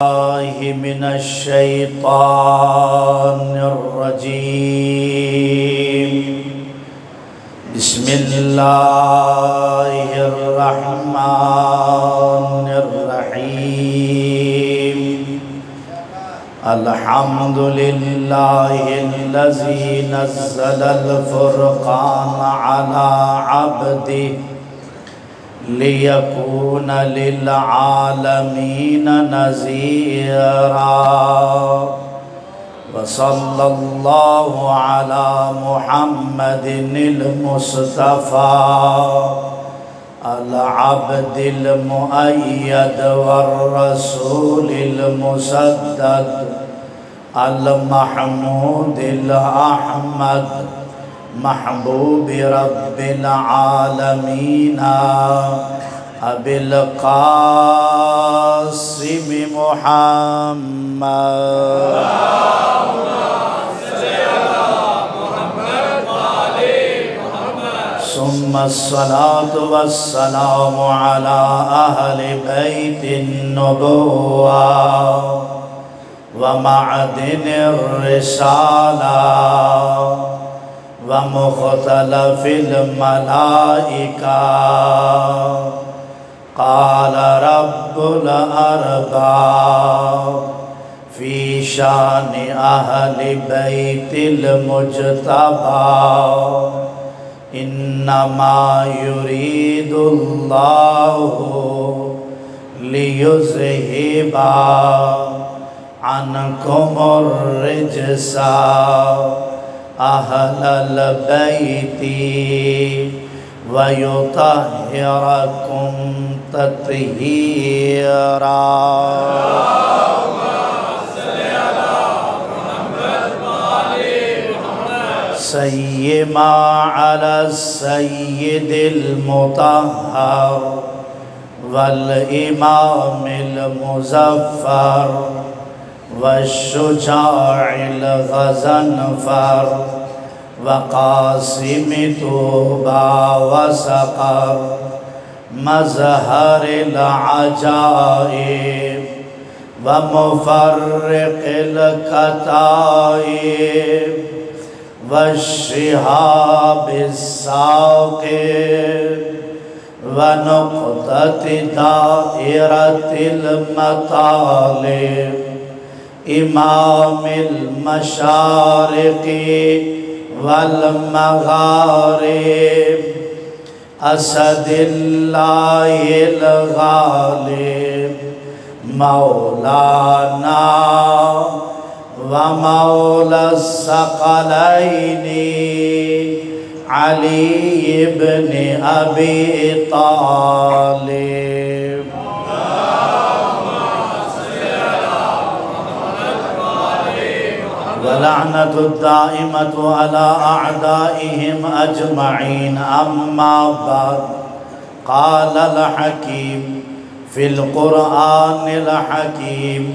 من الشيطان الرجيم. بسم الله الرحمن الرحيم. الحمد لله الذي نزل الفرقان على عبده ليكون للعالمين نذيرا. وصلى الله على محمد المصطفى العبد المؤيد والرسول المسدد المحمود الأحمد محبوب رب العالمين أبي القاسم محمد. ثم الصلاة والسلام على أهل بيت النبوة ومعدن الرسالة ومختلف الملائكة. قال رب الأرباب في شان أهل بيت المجتبى إنما يريد الله ليذهب عنكم الرجس أهل البيت ويطهركم تطهيرا. سيما على السيد المطهر والإمام المزفر والشجاع الغزنفر وقاسم طوبى وسقر مظهر العجائب ومفرق الكتائب والشهاب الثاقب ونقطة دائرة المطالب إمام المشارق والمغارب أسد الله الغالب مولانا ومولى الثقلين علي بن أبي طالب. ولعنة الدائمة على أعدائهم أجمعين. أما بعد قال الحكيم في القرآن الحكيم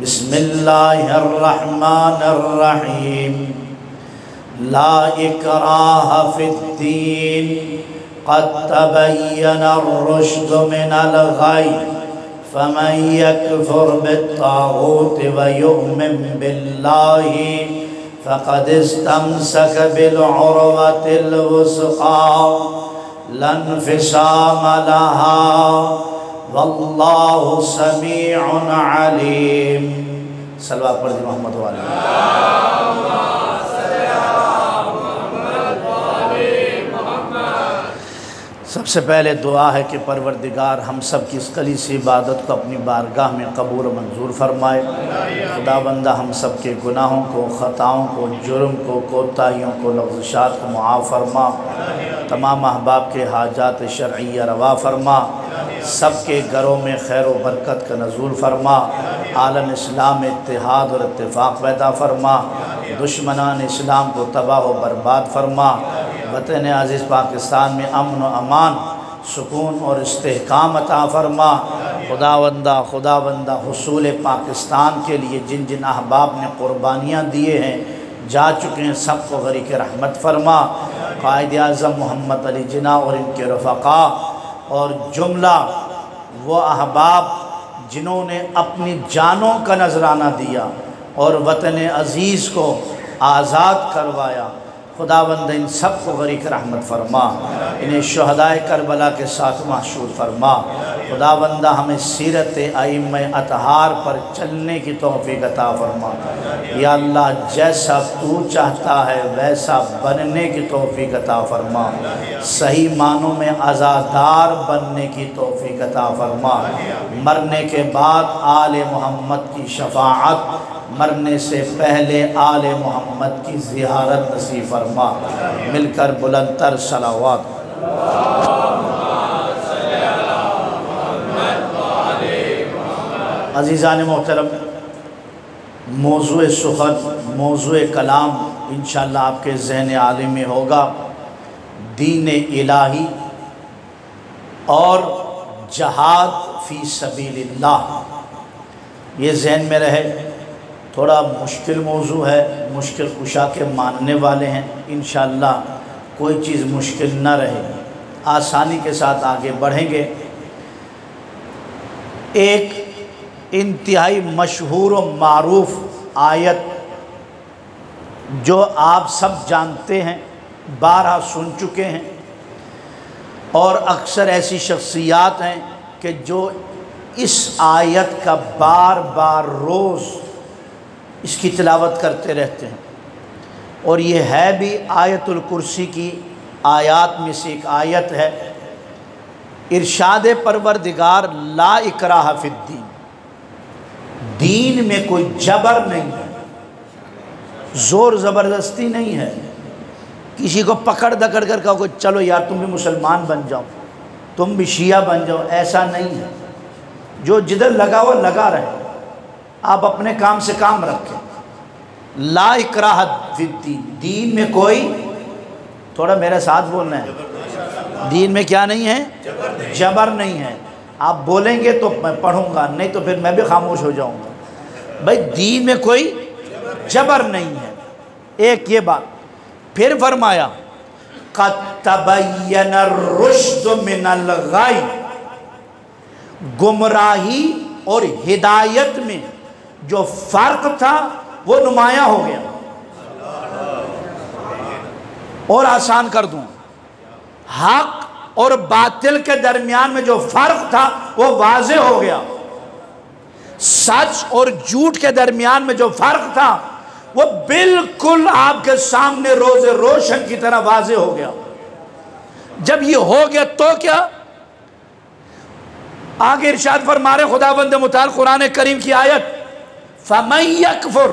بسم الله الرحمن الرحيم. لا إكراه في الدين قد تبين الرشد من الغي فمن يكفر بالطاغوت ويؤمن بالله فقد استمسك بالعروة الوثقى لا انفصام لها والله سميع عليم. صلوات پڑھ دی محمد والے. سب سے پہلے دعا ہے کہ پروردگار ہم سب کی اس خلیص عبادت کو اپنی بارگاہ میں قبول و منظور فرمائے. خدا بندہ ہم سب کے گناہوں کو، خطاؤں کو، جرم کو، کوتاہیوں کو، لغزشات کو معاف فرما. تمام احباب کے حاجات شرعیہ روا فرما. سب کے گھروں میں خیر و برکت کا نزول فرما. عالم اسلام میں اتحاد اور اتفاق پیدا فرما. دشمنان اسلام کو تباہ و برباد فرما. وطن عزیز پاکستان میں امن و امان، سکون اور استحکام عطا فرما. خدا بندہ حصول پاکستان کے لیے جن جن احباب نے قربانیاں دیے ہیں، جا چکے ہیں، سب کو غریق رحمت فرما. قائد اعظم محمد علی جناح اور ان کے رفقا اور جملہ وہ احباب جنہوں نے اپنی جانوں کا نذرانہ دیا اور وطن عزیز کو آزاد کروایا، خداوند ان سب کو غریق رحمت فرما، انہیں شہدائے کربلا کے ساتھ محشور فرما۔ خداوند ہمیں سیرت ائمہ اطہار پر چلنے کی توفیق عطا فرما۔ یا اللہ جیسا تو چاہتا ہے ویسا بننے کی توفیق عطا فرما، صحیح معنوں میں عزادار بننے کی توفیق عطا فرما، مرنے کے بعد آل محمد کی شفاعت، مرنے سے پہلے آل محمد کی زیارت نصیب فرما۔ مل کر بلند تر صلوات۔ عزیزان محترم، موضوع سخن، موضوع کلام انشاءاللہ آپ کے ذہن عالم میں ہوگا، دین الہی اور جہاد فی سبیل اللہ۔ یہ ذہن میں رہے، تھوڑا مشکل موضوع ہے، مشکل کشا کے ماننے والے ہیں، انشاءاللہ کوئی چیز مشکل نہ رہے، آسانی کے ساتھ آگے بڑھیں گے۔ ایک انتہائی مشہور و معروف آیت جو آپ سب جانتے ہیں، بارہا سن چکے ہیں، اور اکثر ایسی شخصیات ہیں کہ جو اس آیت کا بار بار روز اس کی تلاوت کرتے رہتے ہیں، اور یہ ہے بھی آیت الکرسی کی آیات میں سے ایک آیت ہے۔ ارشاد پروردگار لا اکراہ فی الدین، دین میں کوئی جبر نہیں ہے، زور زبردستی نہیں ہے، کسی کو پکڑ دکڑ کر کہو کہ چلو یار تم بھی مسلمان بن جاؤ، تم بھی شیعہ بن جاؤ، ایسا نہیں ہے۔ جو جدھر لگا وہ لگا رہے، آپ اپنے کام سے کام رکھیں۔ لا اکراہ فی الدین، دین میں کوئی، تھوڑا میرے ساتھ بولنا ہے، دین میں کیا نہیں ہے؟ جبر نہیں ہے۔ آپ بولیں گے تو میں پڑھوں گا، نہیں تو پھر میں بھی خاموش ہو جاؤں گا۔ بھائی دین میں کوئی جبر نہیں ہے، ایک یہ بات۔ پھر فرمایا قد تبین الرشد من الغی، گمراہی اور ہدایت میں جو فرق تھا وہ نمایاں ہو گیا۔ اور آسان کر دوں، حق اور باطل کے درمیان میں جو فرق تھا وہ واضح ہو گیا، سچ اور جھوٹ کے درمیان میں جو فرق تھا وہ بالکل آپ کے سامنے روز روشن کی طرح واضح ہو گیا۔ جب یہ ہو گیا تو کیا؟ آگے ارشاد فرما رہے خداوند متعال قرآن کریم کی آیت، فَمَن يَكْفُرْ،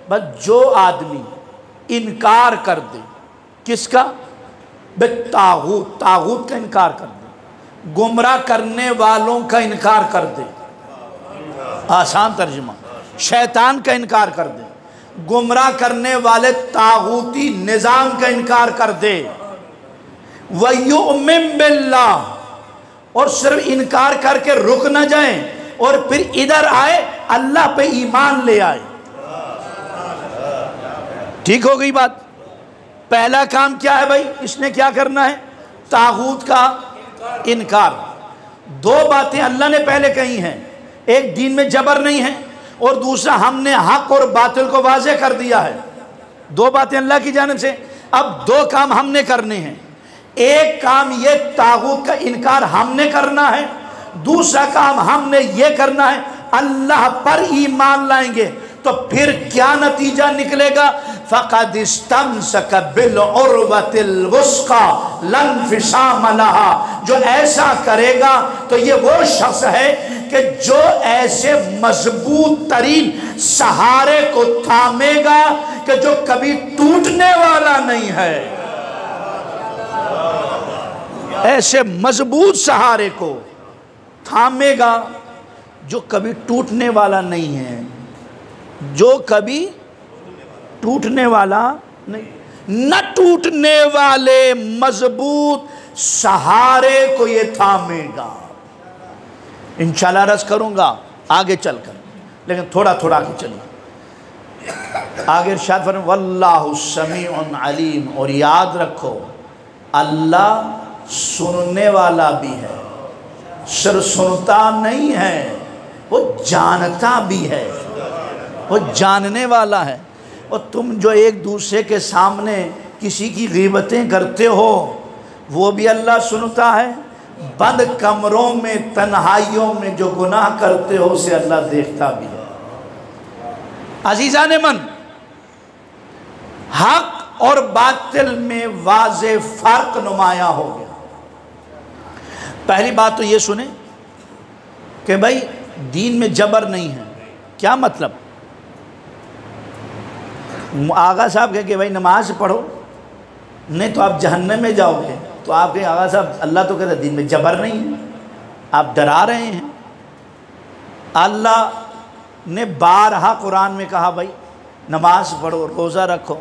بس جو آدمی انکار کر دے، کس کا؟ بالطاغوت، طاغوت کا انکار کر دے، گمراہ کرنے والوں کا انکار کر دے، آسان ترجمہ، شیطان کا انکار کر دے، گمراہ کرنے والے طاغوتی نظام کا انکار کر دے، وَيُؤْمِن بِاللَّهِ، اور صرف انکار کر کے رک نہ جائیں اور پھر ادھر آئے اللہ پہ ایمان لے آئے۔ ٹھیک ہو گئی بات؟ پہلا کام کیا ہے بھائی؟ اس نے کیا کرنا ہے؟ طاغوت کا انکار۔ دو باتیں اللہ نے پہلے کہی ہیں، ایک دین میں جبر نہیں ہے، اور دوسرا ہم نے حق اور باطل کو واضح کر دیا ہے۔ دو باتیں اللہ کی جانب سے۔ اب دو کام ہم نے کرنے ہیں، ایک کام یہ طاغوت کا انکار ہم نے کرنا ہے، دوسرا کام ہم نے یہ کرنا ہے اللہ پر ایمان لائیں گے تو پھر کیا نتیجہ نکلے گا؟ فَقَدْ اسْتَمْسَكَ بِالْعُرْوَةِ الْوُثْقَىٰ لَا انْفِصَامَ لَهَا، جو ایسا کرے گا تو یہ وہ شخص ہے کہ جو ایسے مضبوط ترین سہارے کو تھامے گا کہ جو کبھی ٹوٹنے والا نہیں ہے، ایسے مضبوط سہارے کو تھامے گا جو کبھی ٹوٹنے والا نہیں ہے، جو کبھی ٹوٹنے والا نہیں، نہ ٹوٹنے والے مضبوط سہارے کو یہ تھامے گا۔ انشاءاللہ عرض کروں گا آگے چل کر، لیکن تھوڑا تھوڑا آگے چلیے۔ آگے ارشاد فرمائے واللہ سمیع علیم، اور یاد رکھو اللہ سننے والا بھی ہے، صرف سنتا نہیں ہے وہ جانتا بھی ہے، وہ جاننے والا ہے۔ اور تم جو ایک دوسرے کے سامنے کسی کی غیبتیں کرتے ہو وہ بھی اللہ سنتا ہے، بند کمروں میں تنہائیوں میں جو گناہ کرتے ہو اسے اللہ دیکھتا بھی ہے۔ عزیزان من، حق اور باطل میں واضح فرق نمایاں ہو گیا۔ پہلی بات تو یہ سنیں کہ بھائی دین میں جبر نہیں ہے۔ کیا مطلب؟ آغا صاحب کہے کہ بھائی نماز پڑھو نہیں تو آپ جہنم میں جاؤ گے، تو آپ کہیں آغا صاحب اللہ تو کہتا ہے دین میں جبر نہیں ہے، آپ ڈرا رہے ہیں۔ اللہ نے بارہا قرآن میں کہا بھائی نماز پڑھو، روزہ رکھو،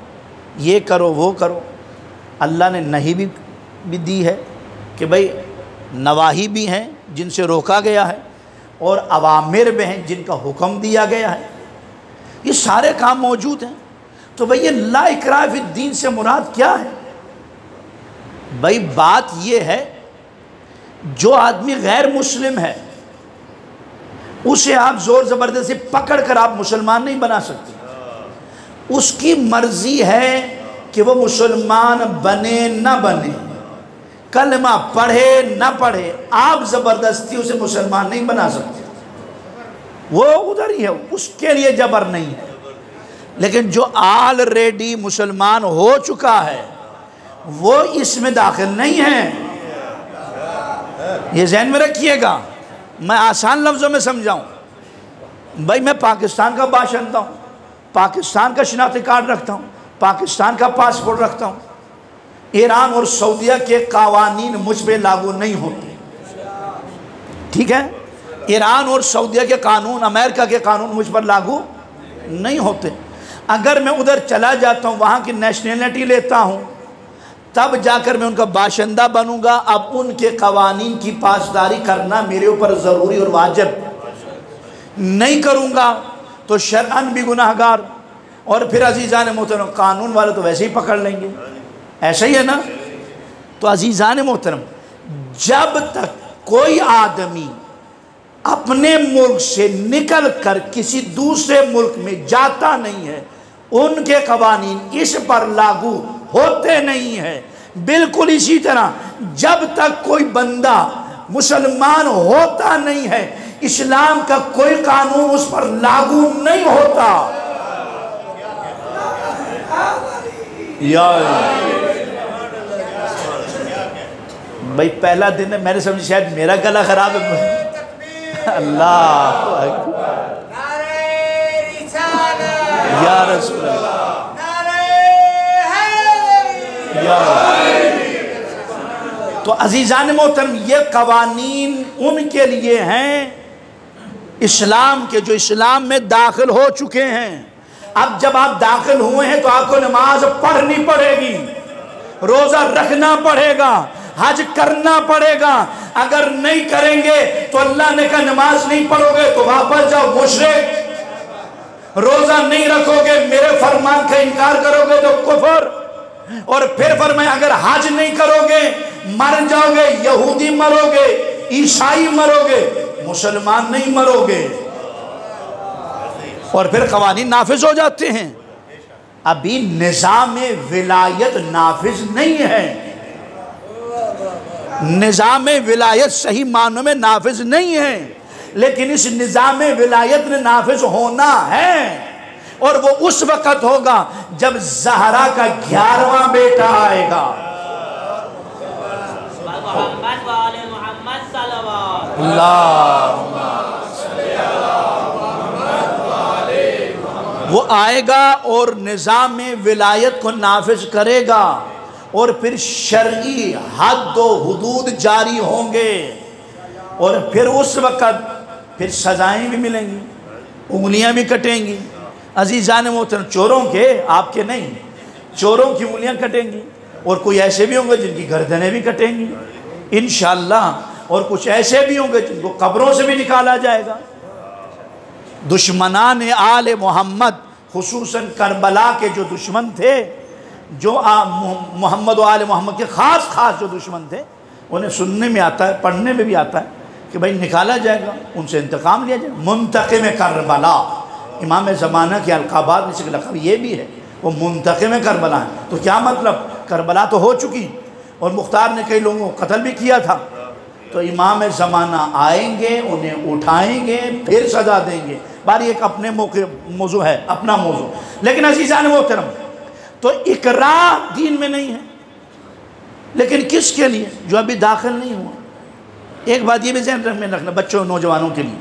یہ کرو وہ کرو۔ اللہ نے نہیں بھی دی ہے کہ بھائی نواہی بھی ہیں جن سے روکا گیا ہے، اور اوامر بھی ہیں جن کا حکم دیا گیا ہے، یہ سارے کام موجود ہیں۔ تو بھئی یہ لا اکراہ فی الدین سے مراد کیا ہے؟ بھئی بات یہ ہے جو آدمی غیر مسلم ہے اسے آپ زور زبردستی پکڑ کر آپ مسلمان نہیں بنا سکتے، اس کی مرضی ہے کہ وہ مسلمان بنے نہ بنے، کلمہ پڑھے نہ پڑھے، آپ زبردستی اسے مسلمان نہیں بنا سکتے، وہ ادھر ہی ہے، اس کے لیے جبر نہیں ہے۔ لیکن جو آلریڈی مسلمان ہو چکا ہے وہ اس میں داخل نہیں ہے، یہ ذہن میں رکھیے گا۔ میں آسان لفظوں میں سمجھاؤں، بھائی میں پاکستان کا باشندہ ہوں، پاکستان کا شناختی کارڈ رکھتا ہوں، پاکستان کا پاسپورٹ رکھتا ہوں، ایران اور سعودیہ کے قوانین مجھ پہ لاگو نہیں ہوتے، ٹھیک ہے؟ ایران اور سعودیہ کے قانون، امریکہ کے قانون مجھ پر لاگو نہیں ہوتے۔ اگر میں ادھر چلا جاتا ہوں، وہاں کی نیشنلٹی لیتا ہوں، تب جا کر میں ان کا باشندہ بنوں گا۔ اب ان کے قوانین کی پاسداری کرنا میرے اوپر ضروری اور واجب، نہیں کروں گا تو شرعاً بھی گناہگار، اور پھر عزیزان محترم قانون والے تو ویسے ہی پکڑ لیں گے، ایسا ہی ہے نا؟ تو عزیزان محترم جب تک کوئی آدمی اپنے ملک سے نکل کر کسی دوسرے ملک میں جاتا نہیں ہے ان کے قوانین اس پر لاگو ہوتے نہیں ہیں۔ بالکل اسی طرح جب تک کوئی بندہ مسلمان ہوتا نہیں ہے اسلام کا کوئی قانون اس پر لاگو نہیں ہوتا۔ بھائی پہلا دن ہے، میں نے سمجھا شاید میرا گلا خراب ہے۔ اللہ یا رسول اللہ، تو عزیزان محترم یہ قوانین ان کے لیے ہیں اسلام کے جو اسلام میں داخل ہو چکے ہیں۔ اب جب آپ داخل ہوئے ہیں تو آپ کو نماز پڑھنی پڑے گی، روزہ رکھنا پڑے گا، حج کرنا پڑے گا۔ اگر نہیں کریں گے تو اللہ نے کہا نماز نہیں پڑھو گے تو واپس جاؤ مشرک، روزہ نہیں رکھو گے میرے فرمان کا انکار کرو گے تو کفر، اور پھر فرمایا اگر حج نہیں کرو گے مر جاؤ گے، یہودی مرو گے، عیسائی مرو گے، مسلمان نہیں مرو گے، اور پھر قوانین نافذ ہو جاتے ہیں۔ ابھی نظام ولایت نافذ نہیں ہے، نظام ولایت صحیح معنوں میں نافذ نہیں ہے، لیکن اس نظام ولایت نے نافذ ہونا ہے، اور وہ اس وقت ہوگا جب زہرا کا 11واں بیٹا آئے گا۔ وہ آئے گا اور نظام ولایت کو نافذ کرے گا، اور پھر شرعی حد و حدود جاری ہوں گے، اور پھر اس وقت پھر سزائیں بھی ملیں گی، انگلیاں بھی کٹیں گی۔ عزیزان محترم چوروں کے، آپ کے نہیں، چوروں کی انگلیاں کٹیں گی، اور کوئی ایسے بھی ہوں گے جن کی گردنیں بھی کٹیں گی انشاءاللہ، اور کچھ ایسے بھی ہوں گے جن کو قبروں سے بھی نکالا جائے گا۔ دشمنان آل محمد خصوصاً کربلا کے جو دشمن تھے، جو محمد و آل محمد کے خاص جو دشمن تھے، انہیں سننے میں آتا ہے، پڑھنے میں بھی آتا ہے کہ بھائی نکالا جائے گا، ان سے انتقام لیا جائے گا۔ منتقم کربلا، امام زمانہ کے القابات میں سے لقب یہ بھی ہے، وہ منتقم کربلا ہے۔ تو کیا مطلب؟ کربلا تو ہو چکی اور مختار نے کئی لوگوں کو قتل بھی کیا تھا، تو امام زمانہ آئیں گے، انہیں اٹھائیں گے، پھر سزا دیں گے۔ باری ایک اپنے موضوع ہے، اپنا موضوع۔ لیکن عزیزان محترم، تو اکراہ دین میں نہیں ہے، لیکن کس کے لیے؟ جو ابھی داخل نہیں ہوا۔ ایک بات یہ بھی ذہن میں رکھنا بچوں نوجوانوں کے لیے،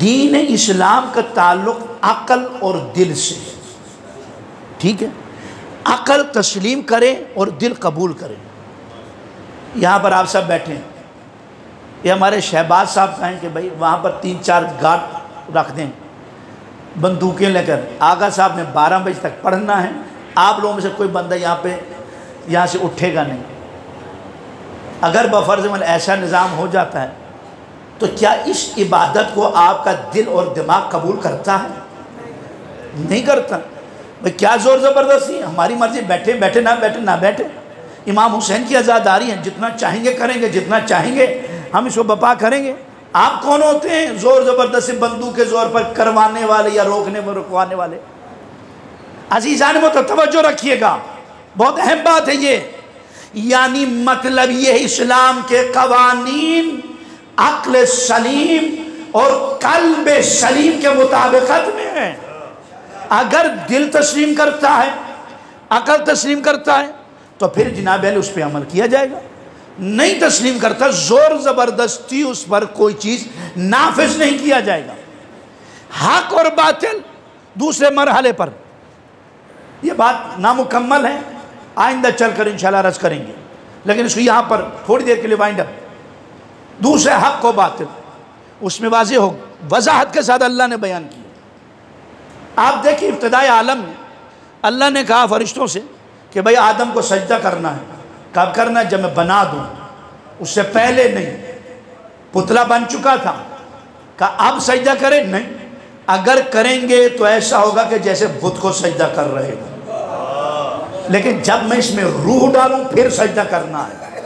دین اسلام کا تعلق عقل اور دل سے، ٹھیک ہے؟ عقل تسلیم کرے اور دل قبول کرے۔ یہاں پر آپ سب بیٹھے ہیں، یہ ہمارے شہباز صاحب کہیں کہ بھائی وہاں پر 3-4 گارڈ رکھ دیں بندوقیں لے کر، آغا صاحب نے 12 بجے تک پڑھنا ہے، آپ لوگوں میں سے کوئی بندہ یہاں سے اٹھے گا نہیں۔ اگر بفرض عمل ایسا نظام ہو جاتا ہے تو کیا اس عبادت کو آپ کا دل اور دماغ قبول کرتا ہے؟ نہیں کرتا۔ بھئی کیا زور زبردستی ہے؟ ہماری مرضی، بیٹھے بیٹھے نہ بیٹھے نہ بیٹھے۔ امام حسین کی آزاداری ہے، جتنا چاہیں گے کریں گے، جتنا چاہیں گے ہم اس کو بپا کریں گے۔ آپ کون ہوتے ہیں زور زبردستی بندوق کے زور پر کروانے والے یا روکنے میں رکوانے والے؟ عزیزان محترم توجہ رکھیے گا، بہت اہم بات ہے یہ۔ یعنی مطلب یہ اسلام کے قوانین عقل سلیم اور قلب سلیم کے مطابقت میں ہیں۔ اگر دل تسلیم کرتا ہے، عقل تسلیم کرتا ہے تو پھر جناب علی اس پہ عمل کیا جائے گا۔ نہیں تسلیم کرتا، زور زبردستی اس پر کوئی چیز نافذ نہیں کیا جائے گا۔ حق اور باطل دوسرے مرحلے پر، یہ بات نامکمل ہے، آئندہ چل کر انشاءاللہ عرض کریں گے، لیکن اس کو یہاں پر تھوڑی دیر کے لیے وائنڈ اپ۔ دوسرے حق و باطل اس میں واضح ہو، وضاحت کے ساتھ اللہ نے بیان کیا۔ آپ دیکھیں ابتدائی عالم میں اللہ نے کہا فرشتوں سے کہ بھئی آدم کو سجدہ کرنا ہے۔ کب کرنا ہے؟ جب میں بنا دوں، اس سے پہلے نہیں۔ پتلا بن چکا تھا، کہا اب سجدہ کریں؟ نہیں، اگر کریں گے تو ایسا ہوگا کہ جیسے بت کو سجدہ کر رہے ہو، لیکن جب میں اس میں روح ڈالوں پھر سجدہ کرنا ہے۔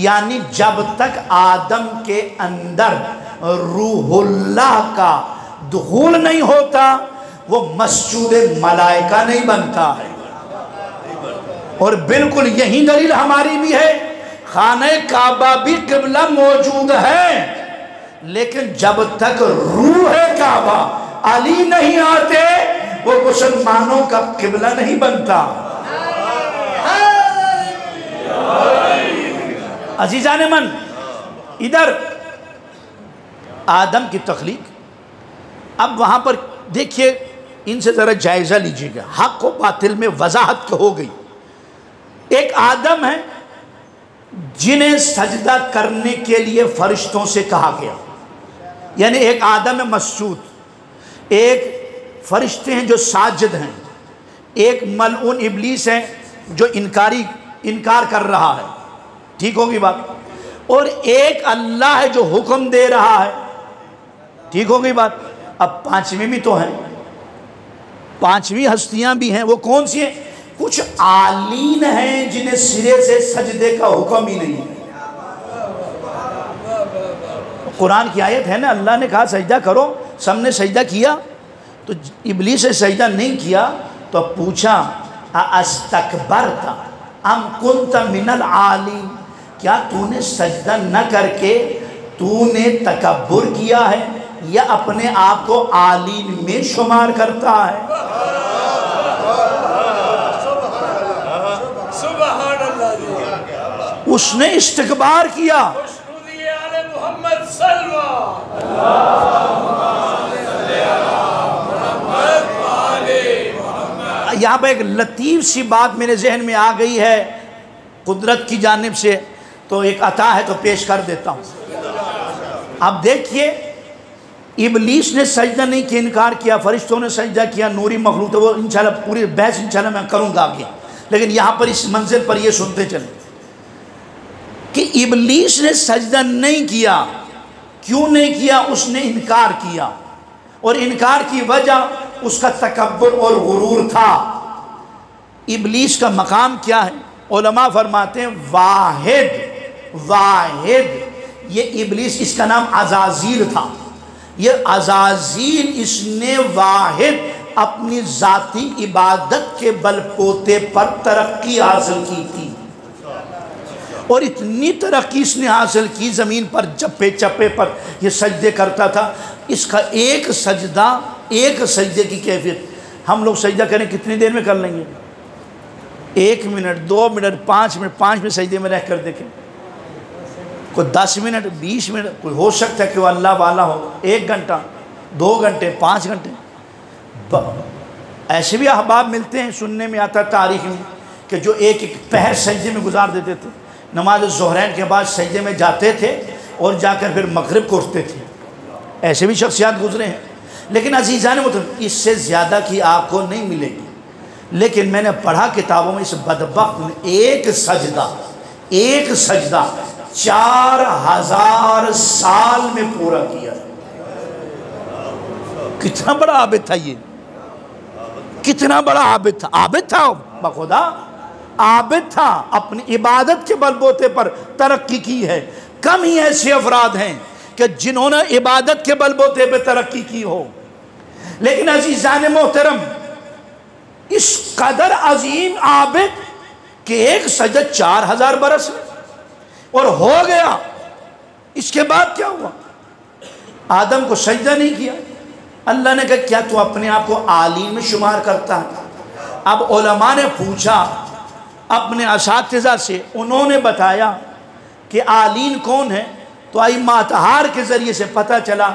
یعنی جب تک آدم کے اندر روح اللہ کا دخول نہیں ہوتا وہ مسجود ملائکہ نہیں بنتا ہے۔ اور بالکل یہی دلیل ہماری بھی ہے، خانہ کعبہ بھی قبلہ موجود ہے، لیکن جب تک روح کعبہ علی نہیں آتے وہ مسلمانوں کا قبلہ نہیں بنتا۔ عزیزان من، ادھر آدم کی تخلیق، اب وہاں پر دیکھیے ان سے ذرا جائزہ لیجئے گا، حق و باطل میں وضاحت ہو گئی۔ ایک آدم ہے جنہیں سجدہ کرنے کے لیے فرشتوں سے کہا گیا، یعنی ایک آدم ہے مسجود، ایک فرشتے ہیں جو ساجد ہیں، ایک ملعون ابلیس ہے جو انکار کر رہا ہے، ٹھیک ہوگی بات، اور ایک اللہ ہے جو حکم دے رہا ہے، ٹھیک ہوگی بات۔ اب پانچویں بھی تو ہیں، پانچویں ہستیاں بھی ہیں، وہ کون سی ہیں؟ کچھ عالین ہیں جنہیں سرے سے سجدے کا حکم ہی نہیں ہے۔ قرآن کی آیت ہے نا، اللہ نے کہا سجدہ کرو، سب نے سجدہ کیا، تو ابلیس سے سجدہ نہیں کیا تو پوچھا اَاسْتَكْبَرْتَ ام كُنْتَ مِنَ الْعَالِينَ، کیا تو نے سجدہ نہ کر کے تو نے تکبر کیا ہے یا اپنے آپ کو عالین میں شمار کرتا ہے؟ اس نے استکبار کیا۔ یہاں پہ ایک لطیف سی بات میرے ذہن میں آ گئی ہے قدرت کی جانب سے، تو ایک عطا ہے تو پیش کر دیتا ہوں۔ اب دیکھیے ابلیس نے سجدہ نہیں کیا، انکار کیا، فرشتوں نے سجدہ کیا، نوری مخلوق تو وہ انشاءاللہ پوری بحث انشاءاللہ میں کروں گا آگے، لیکن یہاں پر اس منزل پر یہ سنتے چلیں کہ ابلیس نے سجدہ نہیں کیا۔ کیوں نہیں کیا؟ اس نے انکار کیا، اور انکار کی وجہ اس کا تکبر اور غرور تھا۔ ابلیس کا مقام کیا ہے؟ علماء فرماتے ہیں واحد یہ ابلیس، اس کا نام عزازیل تھا، یہ عزازیل اس نے واحد اپنی ذاتی عبادت کے بل بوتے پر ترقی حاصل کی تھی، اور اتنی ترقی اس نے حاصل کی زمین پر چپے چپے پر یہ سجدے کرتا تھا۔ اس کا ایک سجدہ، ایک سجدے کی کیفیت، ہم لوگ سجدہ کریں کتنی دیر میں کر لیں گے؟ 1 منٹ، 2 منٹ، 5 منٹ سجدے میں رہ کر دیکھیں۔ کوئی 10 منٹ، 20 منٹ، کوئی ہو سکتا ہے کہ وہ اللہ والا ہو 1 گھنٹہ، 2 گھنٹے، 5 گھنٹے۔ ایسے بھی احباب ملتے ہیں، سننے میں آتا ہے تاریخ میں کہ جو ایک پہر سجدے میں گزار دیتے تھے، نماز ظہرین کے بعد سجدے میں جاتے تھے اور جا کر پھر مغرب کو اٹھتے تھے۔ ایسے بھی شخصیات گزرے ہیں، لیکن عزیزان محترم اس سے زیادہ کی آپ کو نہیں ملے گی۔ لیکن میں نے پڑھا کتابوں میں اس بدبخت نے ایک سجدہ 4000 سال میں پورا کیا۔ کتنا بڑا عابد تھا، یہ کتنا بڑا عابد تھا، عابد تھا بخدا، عابد تھا، اپنی عبادت کے بلبوتے پر ترقی کی ہے۔ کم ہی ایسے افراد ہیں کہ جنہوں نے عبادت کے بلبوتے پر ترقی کی ہو۔ لیکن عزیزان محترم اس قدر عظیم عابد کہ ایک سجدہ 4000 برس میں اور ہو گیا۔ اس کے بعد کیا ہوا؟ آدم کو سجدہ نہیں کیا، اللہ نے کہا کیا تو اپنے آپ کو عالین میں شمار کرتا ہے؟ اب علماء نے پوچھا اپنے اساتذہ سے، انہوں نے بتایا کہ عالین کون ہے، تو ائمہ اطہار کے ذریعے سے پتہ چلا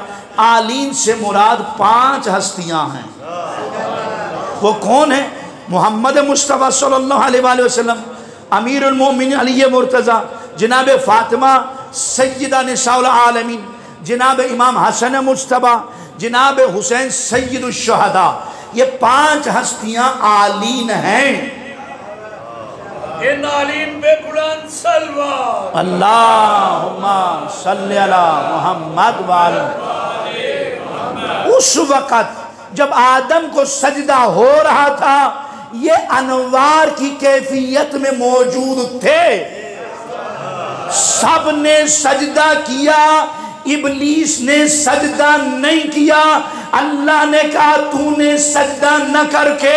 عالین سے مراد 5 ہستیاں ہیں۔ وہ کون ہیں؟ محمد مصطفیٰ صلی اللہ علیہ وآلہ وسلم، امیر المومنین علی مرتضی، جناب فاطمہ سیدہ نساء العالمین، جناب امام حسن مجتبی، جناب حسین سید الشہداء، یہ 5 ہستیاں عالین ہیں۔ ان عالین بے بلند سلوات اللہم صلی علی محمد وآلہ۔ اس وقت جب آدم کو سجدہ ہو رہا تھا یہ انوار کی کیفیت میں موجود تھے، سب نے سجدہ کیا، ابلیس نے سجدہ نہیں کیا۔ اللہ نے کہا تو نے سجدہ نہ کر کے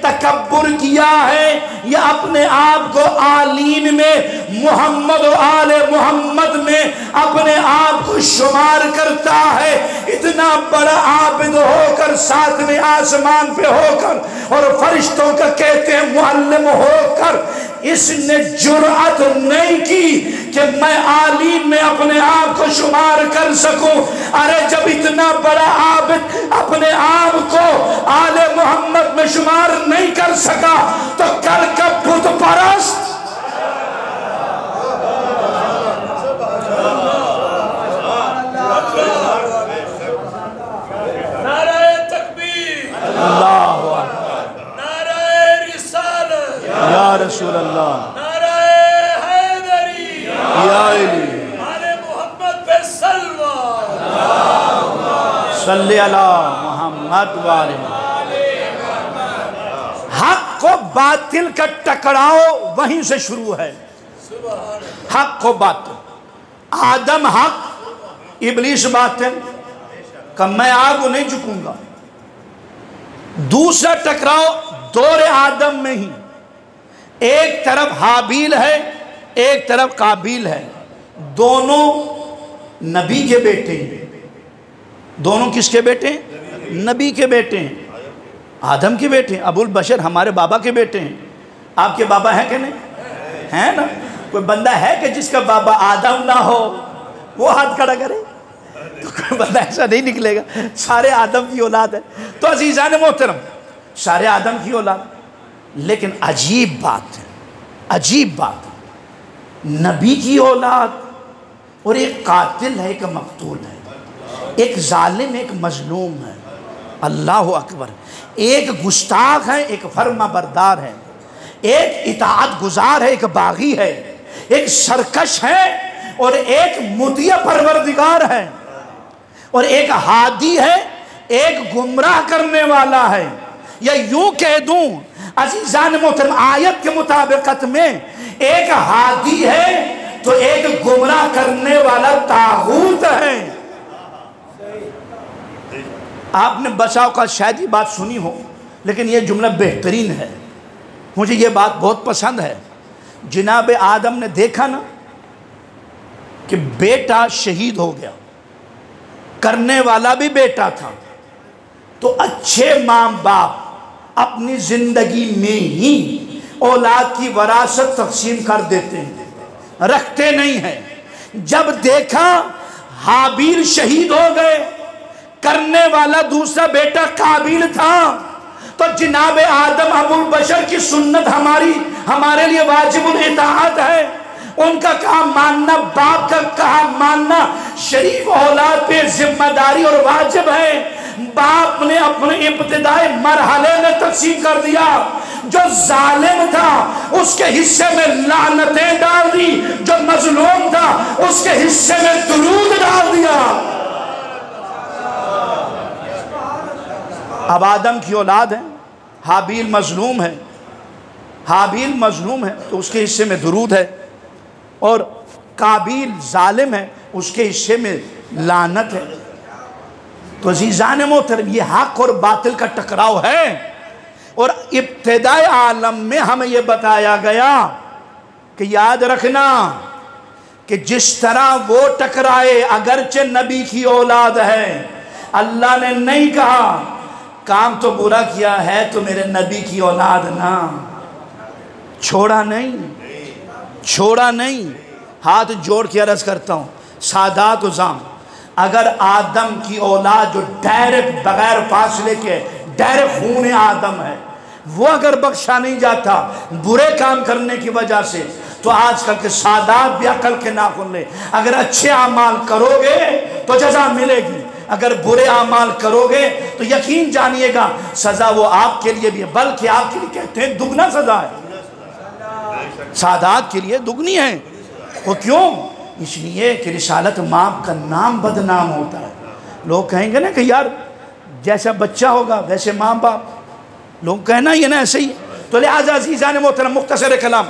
تکبر کیا ہے، یا اپنے آپ کو عالین میں محمد و آل محمد میں اپنے آپ کو شمار کرتا ہے۔ اتنا بڑا عابد ہو کر، ساتویں آسمان پہ ہو کر اور فرشتوں کا کہتے ہیں معلم ہو کر، اس نے جرأت نہیں کی کہ میں عالین میں اپنے آپ کو شمار کر سکوں۔ ارے جب اتنا بڑا عابد اپنے آپ کو آل محمد میں شمار نہیں کر سکا تو کل کا بت پرست نعرہ تکبیر، اللہ اکبر، نعرہ رسالت، یا رسول اللہ، نعرہ حیدری، یا علی، آل محمد پہ سلوات۔ صلی علی محمد وآلہ۔ حق و باطل کا ٹکراؤ وہیں سے شروع ہے، حق و باطل، آدم حق، ابلیس باطل، کہ میں آگ کو نہیں جھکوں گا۔ دوسرا ٹکراؤ دور آدم میں ہی، ایک طرف حابیل ہے ایک طرف قابیل ہے، دونوں نبی کے بیٹے ہیں۔ دونوں کس کے بیٹے ہیں؟ نبی کے بیٹے ہیں، آدم کے بیٹے ہیں، ابو البشر ہمارے بابا کے بیٹے ہیں۔ آپ کے بابا ہیں کہ نہیں؟ ہیں نا؟ کوئی بندہ ہے کہ جس کا بابا آدم نہ ہو؟ وہ ہاتھ کھڑا کرے، تو کوئی بندہ ایسا نہیں نکلے گا، سارے آدم کی اولاد ہے۔ تو عزیزان محترم سارے آدم کی اولاد، لیکن عجیب بات ہے، عجیب بات ہے، نبی کی اولاد اور ایک قاتل ہے، ایک مقتول ہے، ایک ظالم ایک مظلوم ہے، اللہ اکبر، ایک گستاخ ہے ایک فرما بردار ہے، ایک اطاعت گزار ہے ایک باغی ہے، ایک سرکش ہے اور ایک مطیع پروردگار ہے، اور ایک ہادی ہے ایک گمراہ کرنے والا ہے۔ یا یوں کہہ دوں عزیزان محترم آیت کے مطابقت میں ایک ہادی ہے تو ایک گمراہ کرنے والا طاغوت ہے۔ آپ نے بسا اوقات شاید یہ بات سنی ہو، لیکن یہ جملہ بہترین ہے، مجھے یہ بات بہت پسند ہے۔ جناب آدم نے دیکھا نا کہ بیٹا شہید ہو گیا، کرنے والا بھی بیٹا تھا، تو اچھے ماں باپ اپنی زندگی میں ہی اولاد کی وراثت تقسیم کر دیتے ہیں، رکھتے نہیں ہیں۔ جب دیکھا حابیل شہید ہو گئے، کرنے والا دوسرا بیٹا قابیل تھا، تو جناب آدم ابو البشر کی سنت ہمارے لیے واجب الاطاعت ہے۔ ان کا کام ماننا، باپ کا کام ماننا شریف اولاد پہ ذمہ داری اور واجب ہے۔ باپ نے اپنے ابتدائی مرحلے میں تقسیم کر دیا، جو ظالم تھا اس کے حصے میں لعنتیں ڈال دی، جو مظلوم تھا اس کے حصے میں درود ڈال دیا۔ اب آدم کی اولاد ہے، حابیل مظلوم ہے، تو اس کے حصے میں درود ہے، اور قابیل ظالم ہے، اس کے حصے میں لعنت ہے۔ تو عزیزان محترم، یہ حق اور باطل کا ٹکراؤ ہے، اور ابتدائی عالم میں ہمیں یہ بتایا گیا کہ یاد رکھنا کہ جس طرح وہ ٹکرائے، اگرچہ نبی کی اولاد ہے، اللہ نے نہیں کہا کام تو برا کیا ہے تو میرے نبی کی اولاد نہ، چھوڑا نہیں۔ ہاتھ جوڑ کے عرض کرتا ہوں سادات و عظام، اگر آدم کی اولاد جو ڈائریکٹ بغیر فاصلے کے ڈائریکٹ خون آدم ہے، وہ اگر بخشا نہیں جاتا برے کام کرنے کی وجہ سے، تو آج کل کے سادات بھی عقل کے ناخن لے، اگر اچھے اعمال کرو گے تو جزا ملے گی، اگر برے اعمال کرو گے تو یقین جانیے گا سزا وہ آپ کے لیے بھی ہے، بلکہ آپ کے لیے کہتے ہیں دگنا سزا ہے، سادات کے لیے دگنی ہے۔ وہ کیوں؟ اس لیے کہ رسالت ماپ کا نام بدنام ہوتا ہے۔ لوگ کہیں گے نا کہ یار جیسا بچہ ہوگا ویسے ماں باپ، لوگ کہنا یہ نا ایسے ہی، تو لہذا عزیزان محترم مختصر کلام،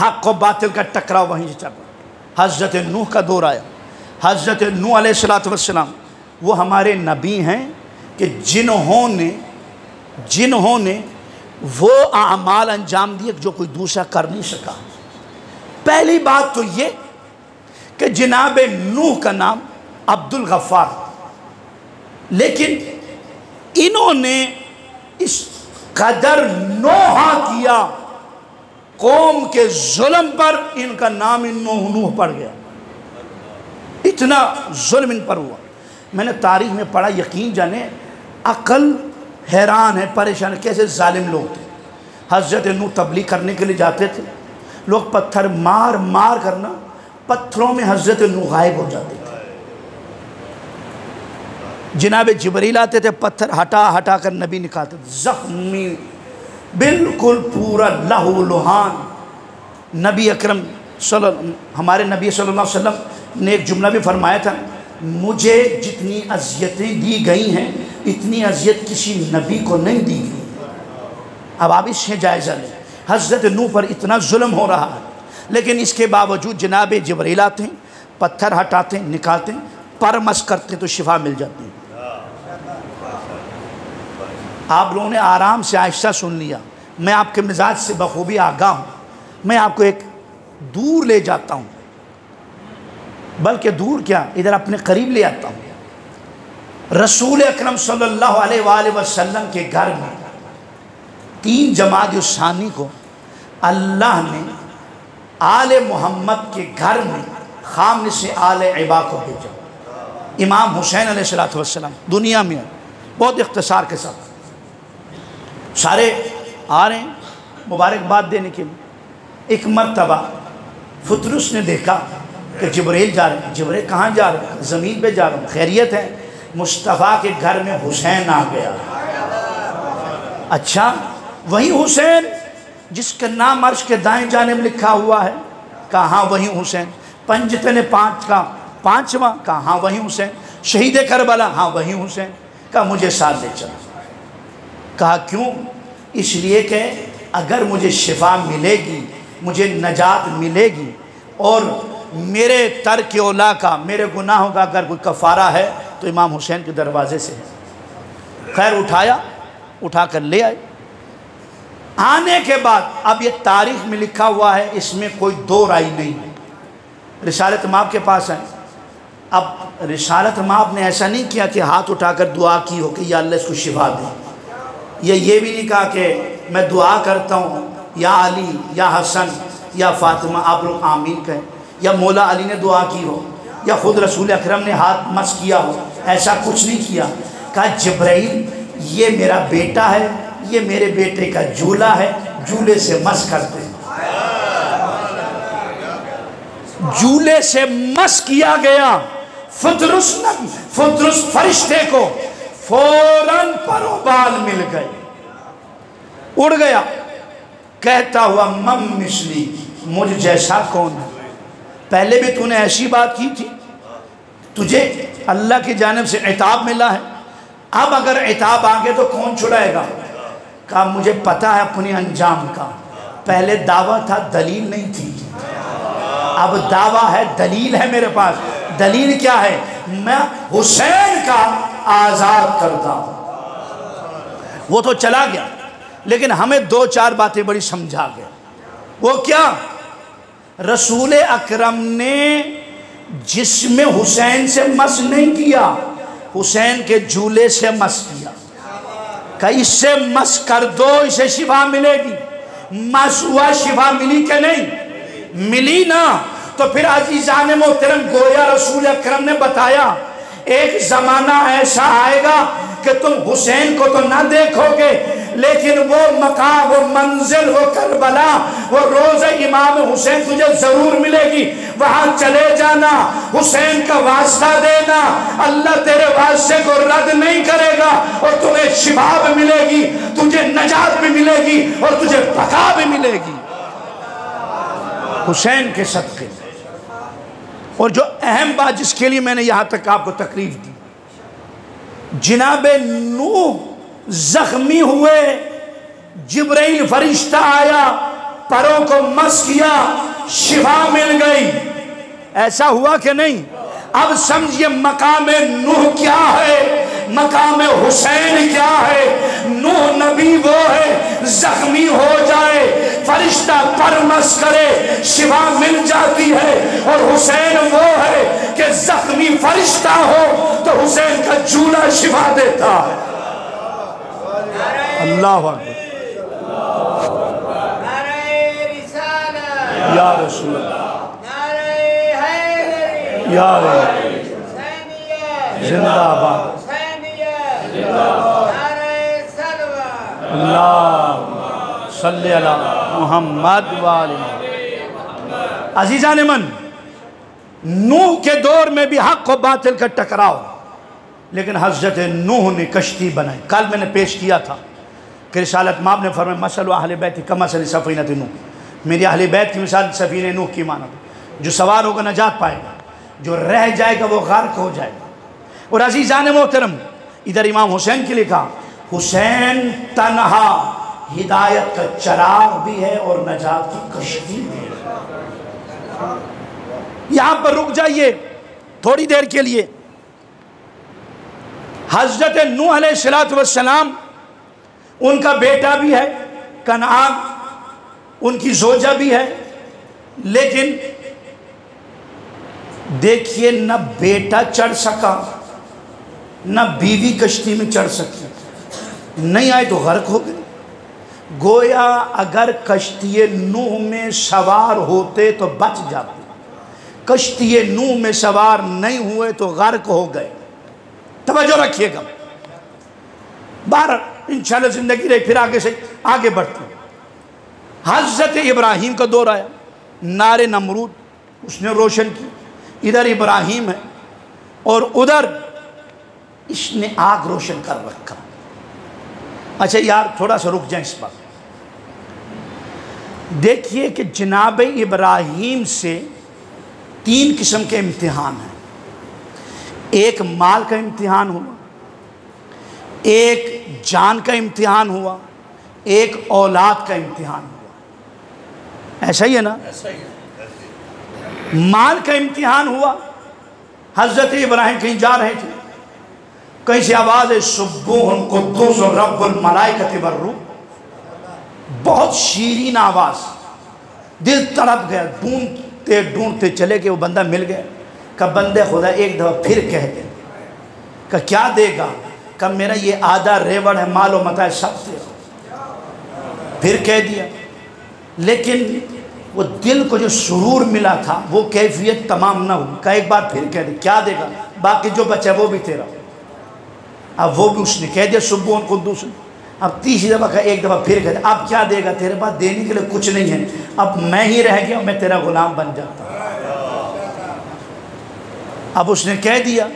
حق و باطل کا ٹکراؤ وہیں سے چل رہا۔ حضرت نوح کا دور آیا، حضرت نوح علیہ السلام وہ ہمارے نبی ہیں کہ جنہوں نے وہ اعمال انجام دیے جو کوئی دوسرا کر نہیں سکا۔ پہلی بات تو یہ کہ جناب نوح کا نام عبد الغفار، لیکن انہوں نے اس قدر نوحہ کیا قوم کے ظلم پر، ان کا نام نوح پڑ گیا، اتنا ظلم ان پر ہوا۔ میں نے تاریخ میں پڑھا، یقین جانے عقل حیران ہے، پریشان ہے، کیسے ظالم لوگ تھے۔ حضرت نوح تبلیغ کرنے کے لیے جاتے تھے، لوگ پتھر مار کرنا پتھروں میں حضرت نوح غائب ہو جاتے تھے۔ جناب جبریل آتے تھے، پتھر ہٹا کر نبی نکالتے تھے، زخمی بالکل پورا لہو لہان۔ نبی اکرم ہمارے نبی صلی اللہ علیہ وسلم نے ایک جملہ بھی فرمایا تھا، مجھے جتنی اذیتیں دی گئی ہیں اتنی اذیت کسی نبی کو نہیں دی گئی۔ اب آپ اس سے جائزہ لیں، حضرت نوح پر اتنا ظلم ہو رہا ہے، لیکن اس کے باوجود جناب جبریل آتے ہیں، پتھر ہٹاتے ہیں، نکالتے ہیں، پرمس کرتے ہیں تو شفا مل جاتی ہے۔ آپ لوگوں نے آرام سے آہستہ سن لیا، میں آپ کے مزاج سے بخوبی آگاہ ہوں، میں آپ کو ایک دور لے جاتا ہوں، بلکہ دور کیا ادھر اپنے قریب لے آتا ہوں۔ رسول اکرم صلی اللہ علیہ وآلہ وسلم کے گھر میں 3 جمادی الثانی کو اللہ نے آل محمد کے گھر میں خامن سے آل عبا کو بھیجا۔ امام حسین علیہ السلام دنیا میں بہت اختصار کے ساتھ سارے آ رہے ہیں مبارکباد دینے کے لیے۔ ایک مرتبہ فطرس نے دیکھا کہ جبریل جا رہے ہیں۔ جبریل کہاں جا رہے ہیں؟ زمین پہ جا رہے ہیں، خیریت ہے؟ مصطفیٰ کے گھر میں حسین آ گیا۔ اچھا وہی حسین جس کا نام عرش کے دائیں جانب لکھا ہوا ہے؟ کہاں وہی حسین؟ پنجتن 5 کا 5واں؟ کہاں وہی حسین؟ شہید کربلا؟ ہاں وہی حسین۔ کہا مجھے ساتھ لے چلا۔ کہا کیوں؟ اس لیے کہ اگر مجھے شفا ملے گی، مجھے نجات ملے گی، اور میرے ترک اولا کا، میرے گناہوں کا اگر کوئی کفارہ ہے تو امام حسین کے دروازے سے ہے۔ خیر اٹھایا، اٹھا کر لے آئے۔ آنے کے بعد اب یہ تاریخ میں لکھا ہوا ہے، اس میں کوئی دو رائے نہیں ہے۔ رسالت مآب کے پاس آئے۔ اب رسالت مآب نے ایسا نہیں کیا کہ ہاتھ اٹھا کر دعا کی ہو کہ یا اللہ اس کو شفا دے، یہ بھی نہیں کہا کہ میں دعا کرتا ہوں یا علی یا حسن یا فاطمہ آپ لوگ آمین کہیں، یا مولا علی نے دعا کی ہو یا خود رسول اکرم نے ہاتھ مس کیا ہو، ایسا کچھ نہیں کیا۔ کہا جبرائیل یہ میرا بیٹا ہے، یہ میرے بیٹے کا جھولا ہے، جھولے سے مس کرتے ہیں۔ جھولے سے مس کیا گیا، فطرس فرشتے کو فوراً پر و بال مل گئے، اڑ گیا، کہتا ہوا مم مثلی، مجھ جیسا کون ہے؟ پہلے بھی تو نے ایسی بات کی تھی، تجھے اللہ کی جانب سے عتاب ملا ہے، اب اگر عتاب آگے تو کون چھڑائے گا؟ کہا مجھے پتا ہے اپنے انجام کا، پہلے دعویٰ تھا دلیل نہیں تھی، اب دعویٰ ہے دلیل ہے میرے پاس۔ دلیل کیا ہے؟ میں حسین کا آزاد کرتا ہوں۔ وہ تو چلا گیا، لیکن ہمیں دو چار باتیں بڑی سمجھا گیا۔ وہ کیا؟ رسول اکرم نے جسم حسین سے مس نہیں کیا، حسین کے جھولے سے مس کیا۔ کہ اس سے مس کر دو، اسے شفا ملے گی۔ مس ہوا، شفا ملی کہ نہیں؟ ملی نا۔ تو پھر عزیزان محترم گویا رسول اکرم نے بتایا ایک زمانہ ایسا آئے گا کہ تم حسین کو تو نہ دیکھو گے، لیکن وہ مقام، وہ منزل، وہ کربلا، وہ روز امام حسین تجھے ضرور ملے گی۔ وہاں چلے جانا، حسین کا واسطہ دینا، اللہ تیرے واسطے کو رد نہیں کرے گا، اور تمہیں شفا بھی ملے گی، تجھے نجات بھی ملے گی، اور تجھے بقا بھی ملے گی حسین کے صدقے۔ اور جو اہم بات جس کے لیے میں نے یہاں تک آپ کو تکلیف دی، جناب نوح زخمی ہوئے، جبرائیل فرشتہ آیا، پروں کو مس کیا، شفا مل گئی۔ ایسا ہوا کہ نہیں؟ اب سمجھئے مقام نوح کیا ہے، مقام حسین کیا ہے۔ نوح نبی وہ ہے، زخمی ہو جائے، فرشتہ پر مس کرے، شفا مل جاتی ہے، اور حسین وہ ہے کہ زخمی فرشتہ ہو تو حسین کا جھولا شفا دیتا ہے۔ اللہ اکبر، یا رسول اللہ، یا زندہ آباد، اللہ صلی اللہ محمد وآلہ محمد۔ عزیزان من، نوح کے دور میں بھی حق و باطل کا ٹکراؤ، لیکن حضرت نوح نے کشتی بنائی۔ کل میں نے پیش کیا تھا کہ رسالت مآب نے فرمایا مثل اہل بیت کمثل سفینۃ نوح، میری اہل بیت کی مثال سفینہ نوح کی مانند، جو سوار ہوگا نجات پائے گا، جو رہ جائے گا وہ غرق ہو جائے گا۔ اور عزیزان محترم، ادھر امام حسین کے لکھا، حسین تنہا ہدایت کا چراغ بھی ہے اور نجات کی کشتی بھی ہے۔ یہاں پر رک جائیے تھوڑی دیر کے لیے۔ حضرت نوح علیہ السلام، ان کا بیٹا بھی ہے کنعان، ان کی زوجہ بھی ہے، لیکن دیکھیے نہ بیٹا چڑھ سکا، نہ بیوی کشتی میں چڑھ سکی، نہیں آئے تو غرق ہو گئے۔ گویا اگر کشتی نوح میں سوار ہوتے تو بچ جاتے، کشتی نوح میں سوار نہیں ہوئے تو غرق ہو گئے۔ توجہ رکھیے گا، بہر انشاءاللہ زندگی رہی، پھر آگے سے آگے بڑھتے ہیں۔ حضرت ابراہیم کا دور آیا، نار نمرود اس نے روشن کی، ادھر ابراہیم ہے اور ادھر اس نے آگ روشن کر رکھا۔ اچھا یار تھوڑا سا رک جائیں اس بات، دیکھیے کہ جناب ابراہیم سے تین قسم کے امتحان ہیں۔ ایک مال کا امتحان ہوا، ایک جان کا امتحان ہوا، ایک اولاد کا امتحان ہوا۔ ایسا ہی ہے نا؟ مال کا امتحان ہوا. حضرت ابراہیم کہیں جا رہے تھے, کہیں سے آواز ہے سبوح قدوس رب الملائکۃ والروح. بہت شیرین آواز, دل تڑپ گیا. ڈھونڈتے ڈھونڈتے چلے کہ وہ بندہ مل گیا. کہ بندے خدا ایک دفعہ پھر کہہ دے. کہ کیا دے گا؟ کہ میرا یہ آدھا ریوڑ ہے, مال و متاع سب دے. پھر کہہ دیا. لیکن وہ دل کو جو سرور ملا تھا وہ کیفیت تمام نہ ہوئی. کہ ایک بار پھر کہہ دے. کیا دے گا؟ باقی جو بچہ وہ بھی تیرا. اب وہ بھی اس نے کہہ دیا سبوح قدوس. اب تیسری دفعہ کہ ایک دفعہ پھر کہہ دیا. اب کیا دے گا؟ تیرے پاس دینے کے لیے کچھ نہیں ہے, اب میں ہی رہ گیا, میں تیرا غلام بن جاتا. اب اس نے کہہ دیا.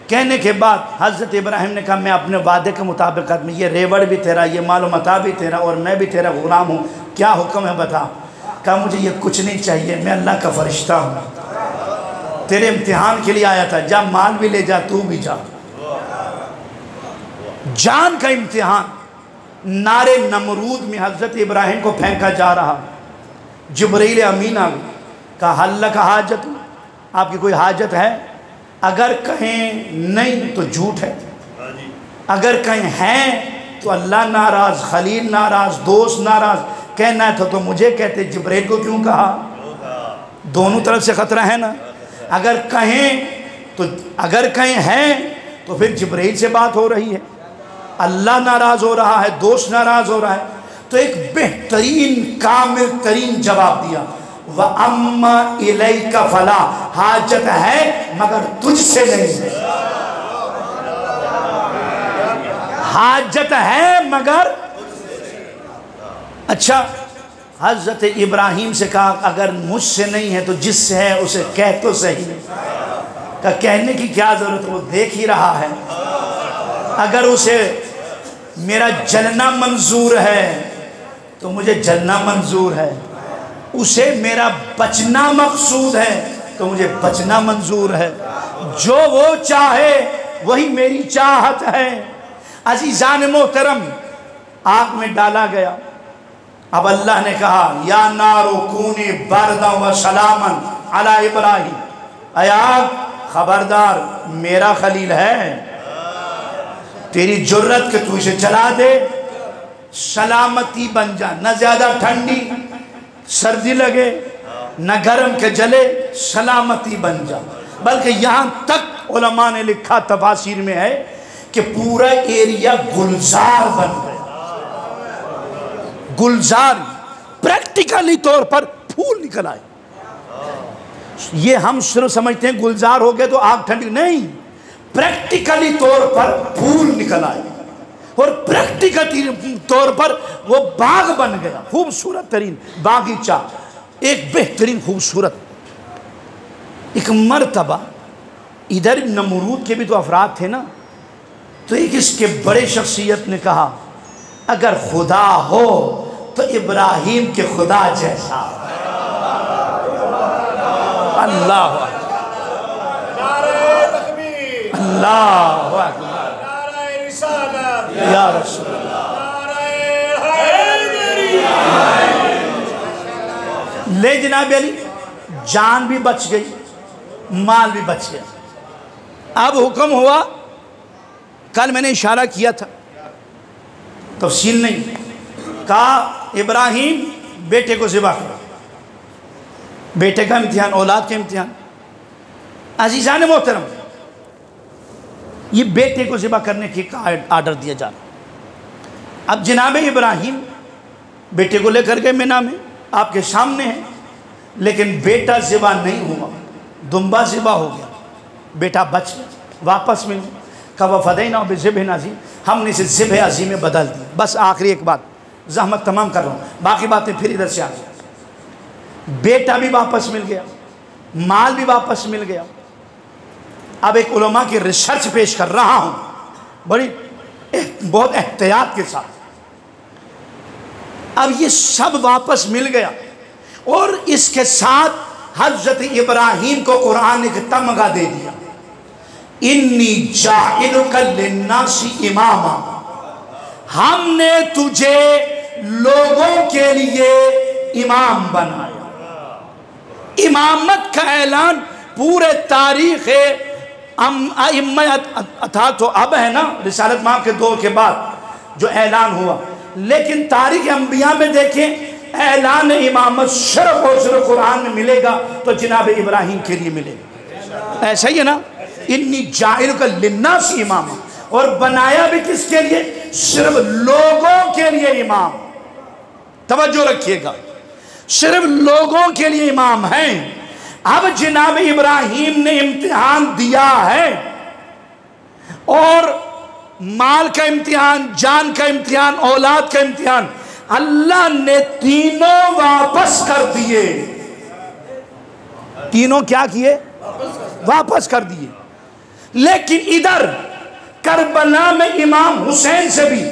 کہنے کے بعد حضرت ابراہیم نے کہا میں اپنے وعدے کے مطابق میں یہ ریوڑ بھی تیرا, یہ مال و متاع بھی تیرا, اور میں بھی تیرا غلام ہوں. کیا حکم ہے بتا؟ کہا مجھے یہ کچھ نہیں چاہیے, میں اللہ کا فرشتہ ہوں, تیرے امتحان کے لیے آیا تھا. جا مال بھی لے جا, تو بھی جا. جان کا امتحان. نار نمرود میں حضرت ابراہیم کو پھینکا جا رہا. جبرائیل امین آ گئے. کہا حل لک حاجت, آپ کی کوئی حاجت ہے؟ اگر کہیں نہیں تو جھوٹ ہے, اگر کہیں ہیں تو اللہ ناراض, خلیل ناراض, دوست ناراض. کہنا تھا تو مجھے کہتے, جبرائیل کو کیوں کہا؟ دونوں طرف سے خطرہ ہے نا. اگر کہیں ہیں تو پھر جبرائیل سے بات ہو رہی ہے, اللہ ناراض ہو رہا ہے, دوست ناراض ہو رہا ہے. تو ایک بہترین کامل ترین جواب دیا. وَأَمَّا إِلَيْكَ فَلَا, حاجت ہے مگر تجھ سے نہیں. حاجت ہے مگر. اچھا, حضرت ابراہیم سے کہا اگر مجھ سے نہیں ہے تو جس سے ہے اسے کہہ تو صحیح. کہ کہنے کی کیا ضرورت, وہ دیکھ ہی رہا ہے. اگر اسے میرا جلنا منظور ہے تو مجھے جلنا منظور ہے, اسے میرا بچنا مقصود ہے تو مجھے بچنا منظور ہے. جو وہ چاہے وہی میری چاہت ہے. عزیزان محترم, آگ میں ڈالا گیا. اب اللہ نے کہا یا نار کونی بردا و سلاما علی ابراہیم, اے آگ خبردار میرا خلیل ہے, تیری جرت کہ تو اسے جلا دے, سلامتی بن جا, نہ زیادہ ٹھنڈی سردی لگے نہ گرم کے جلے, سلامتی بن جا. بلکہ یہاں تک علماء نے لکھا تفاسیر میں ہے کہ پورا ایریا گلزار بن گیا. گلزار پریکٹیکلی طور پر پھول نکل آئے. یہ ہم صرف سمجھتے ہیں گلزار ہو گئے تو آگ ٹھنڈی, نہیں, پریکٹیکلی طور پر پھول نکل آئے اور پریکٹیکلی طور پر وہ باغ بن گیا, خوبصورت ترین باغیچہ, ایک بہترین خوبصورت. ایک مرتبہ ادھر نمرود کے بھی تو افراد تھے نا, تو ایک اس کے بڑے شخصیت نے کہا اگر خدا ہو تو ابراہیم کے خدا جیسا. اللہ اللہ یا رسول لے جناب علی, جان بھی بچ گئی, مال بھی بچ گیا. اب حکم ہوا, کل میں نے اشارہ کیا تھا, تفصیل نہیں, کہا ابراہیم بیٹے کو ذبح کرو. بیٹے کا امتحان, اولاد کا امتحان. عزیزان محترم, یہ بیٹے کو ذبح کرنے کی آرڈر دیا جا رہا. اب جناب ابراہیم بیٹے کو لے کر گئے مینا میں, آپ کے سامنے ہیں, لیکن بیٹا ذبح نہیں ہوا, دمبا ذبح ہو گیا, بیٹا بچ گیا, واپس مل گیا. کہ وَفَدَيْنَاهُ بِذِبْحٍ عَظِيمٍ, ہم نے اسے ذبح عظیم میں بدل دیا. بس آخری ایک بات, زحمت تمام کر رہا ہوں, باقی باتیں پھر ادھر سے آ گئی. بیٹا بھی واپس مل گیا, مال بھی واپس مل گیا. اب ایک علماء کی ریسرچ پیش کر رہا ہوں, بہت احتیاط کے ساتھ. اب یہ سب واپس مل گیا, اور اس کے ساتھ حضرت ابراہیم کو قرآن نے ایک تمغہ دے دیا, انی جاعلک للناس اماما, ہم نے تجھے لوگوں کے لیے امام بنایا. امامت کا اعلان پورے تاریخ ائمہ تھا تو اب ہے نا رسالت مآب کے دور کے بعد جو اعلان ہوا، لیکن تاریخ انبیاء میں دیکھیں اعلان امامت صرف اور صرف قرآن میں ملے گا تو جناب ابراہیم کے لیے ملے گا۔ ایسا ہی ہے نا، انی جاعلک للناس اماما، اور بنایا بھی کس کے لیے؟ صرف لوگوں کے لیے امام۔ توجہ رکھیے گا، صرف لوگوں کے لیے امام ہیں۔ اب جناب ابراہیم نے امتحان دیا ہے، اور مال کا امتحان، جان کا امتحان، اولاد کا امتحان، اللہ نے تینوں واپس کر دیے۔ تینوں کیا کیے؟ واپس کر دیے۔ لیکن ادھر کربلا میں امام حسین سے بھی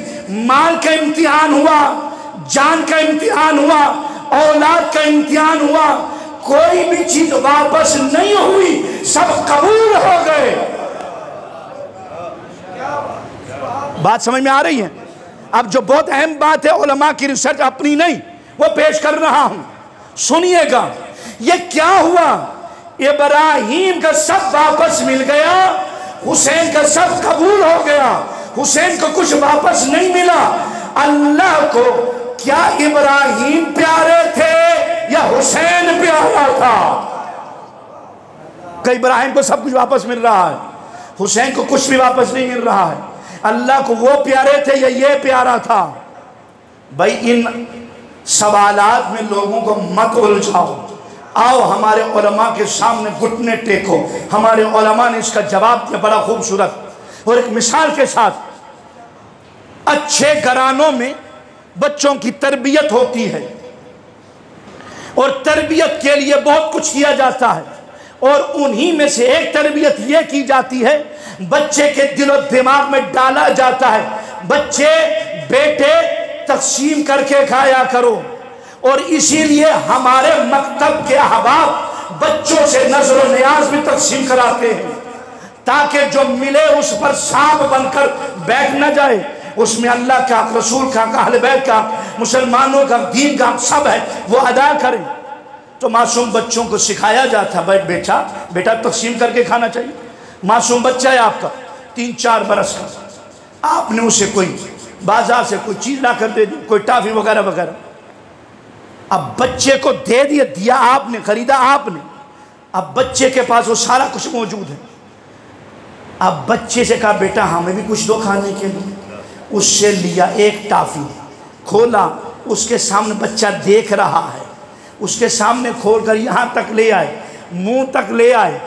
مال کا امتحان ہوا، جان کا امتحان ہوا، اولاد کا امتحان ہوا، کوئی بھی چیز واپس نہیں ہوئی، سب قبول ہو گئے۔ بات سمجھ میں آ رہی ہے؟ اب جو بہت اہم بات ہے، علماء کی ریسرچ اپنی نہیں، وہ پیش کر رہا ہوں، سنیے گا۔ یہ کیا ہوا؟ ابراہیم کا سب واپس مل گیا، حسین کا سب قبول ہو گیا، حسین کو کچھ واپس نہیں ملا۔ اللہ کو کیا ابراہیم پیارے تھے یا حسین پیارا تھا؟ کہ ابراہیم کو سب کچھ واپس مل رہا ہے، حسین کو کچھ بھی واپس نہیں مل رہا ہے۔ اللہ کو وہ پیارے تھے یا یہ پیارا تھا؟ بھائی ان سوالات میں لوگوں کو مت الجھاؤ، آؤ ہمارے علماء کے سامنے گھٹنے ٹیکو۔ ہمارے علماء نے اس کا جواب دیا بڑا خوبصورت اور ایک مثال کے ساتھ۔ اچھے گھرانوں میں بچوں کی تربیت ہوتی ہے، اور تربیت کے لیے بہت کچھ کیا جاتا ہے، اور انہی میں سے ایک تربیت یہ کی جاتی ہے، بچے کے دل و دماغ میں ڈالا جاتا ہے، بچے بیٹے تقسیم کر کے کھایا کرو۔ اور اسی لیے ہمارے مکتب کے احباب بچوں سے نظر و نیاز بھی تقسیم کراتے ہیں، تاکہ جو ملے اس پر سانپ بن کر بیٹھ نہ جائے۔ اس میں اللہ کا، رسول کا، اہل بیت کا، مسلمانوں کا، دین کا سب ہے، وہ ادا کریں۔ تو معصوم بچوں کو سکھایا جاتا ہے، بیٹا تقسیم کر کے کھانا چاہیے۔ معصوم بچہ ہے آپ کا 3-4 برس کا، آپ نے اسے کوئی بازار سے کوئی چیز لا کر دے دی، کوئی ٹافی وغیرہ وغیرہ، اب بچے کو دے دیا آپ نے، خریدا آپ نے، اب بچے کے پاس وہ سارا کچھ موجود ہے۔ اب بچے سے کہا بیٹا ہمیں بھی کچھ دو کھانے کے لیے، اس سے لیا ایک ٹافی، کھولا، اس کے سامنے بچہ دیکھ رہا ہے، اس کے سامنے کھول کر یہاں تک لے آئے، منہ تک لے آئے،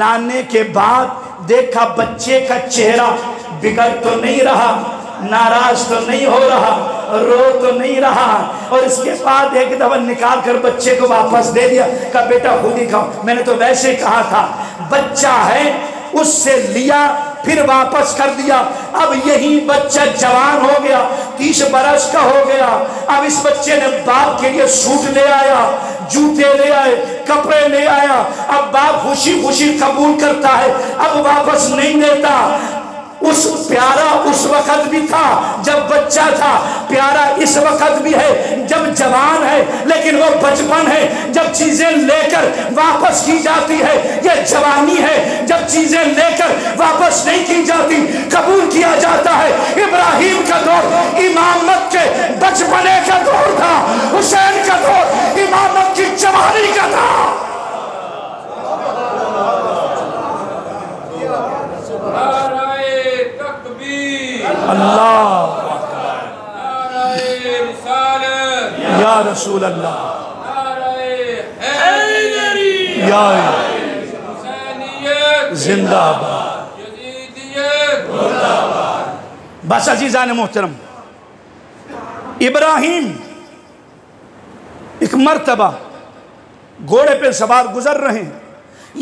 لانے کے بعد دیکھا بچے کا چہرہ بگڑ تو نہیں رہا، ناراض تو نہیں ہو رہا، رو تو نہیں رہا، اور اس کے بعد ایک دفعہ نکال کر بچے کو واپس دے دیا، کہا بیٹا خود ہی کھاؤ، میں نے تو ویسے کہا تھا۔ بچہ ہے، اس سے لیا پھر واپس کر دیا۔ اب یہی بچہ جوان ہو گیا، 30 برس کا ہو گیا، اب اس بچے نے باپ کے لیے سوٹ لے آیا، جوتے لے آئے، کپڑے لے آیا، اب باپ خوشی خوشی قبول کرتا ہے، اب واپس نہیں دیتا۔ اس پیارا اس وقت بھی تھا جب بچہ تھا، پیارا اس وقت بھی ہے جب جوان ہے، لیکن وہ بچپن ہے جب چیزیں لے کر واپس کی جاتی ہے، یہ جوانی ہے جب چیزیں لے کر واپس نہیں کی جاتی، قبول کیا جاتا ہے۔ ابراہیم کا دور امامت کے بچپنے کا دور تھا، حسین کا دور امامت کی جوانی کا تھا۔ اللہ یا رسول اللہ یا زندہ باد۔ بس عزیزان محترم، ابراہیم ایک مرتبہ گھوڑے پہ سوار گزر رہے ہیں،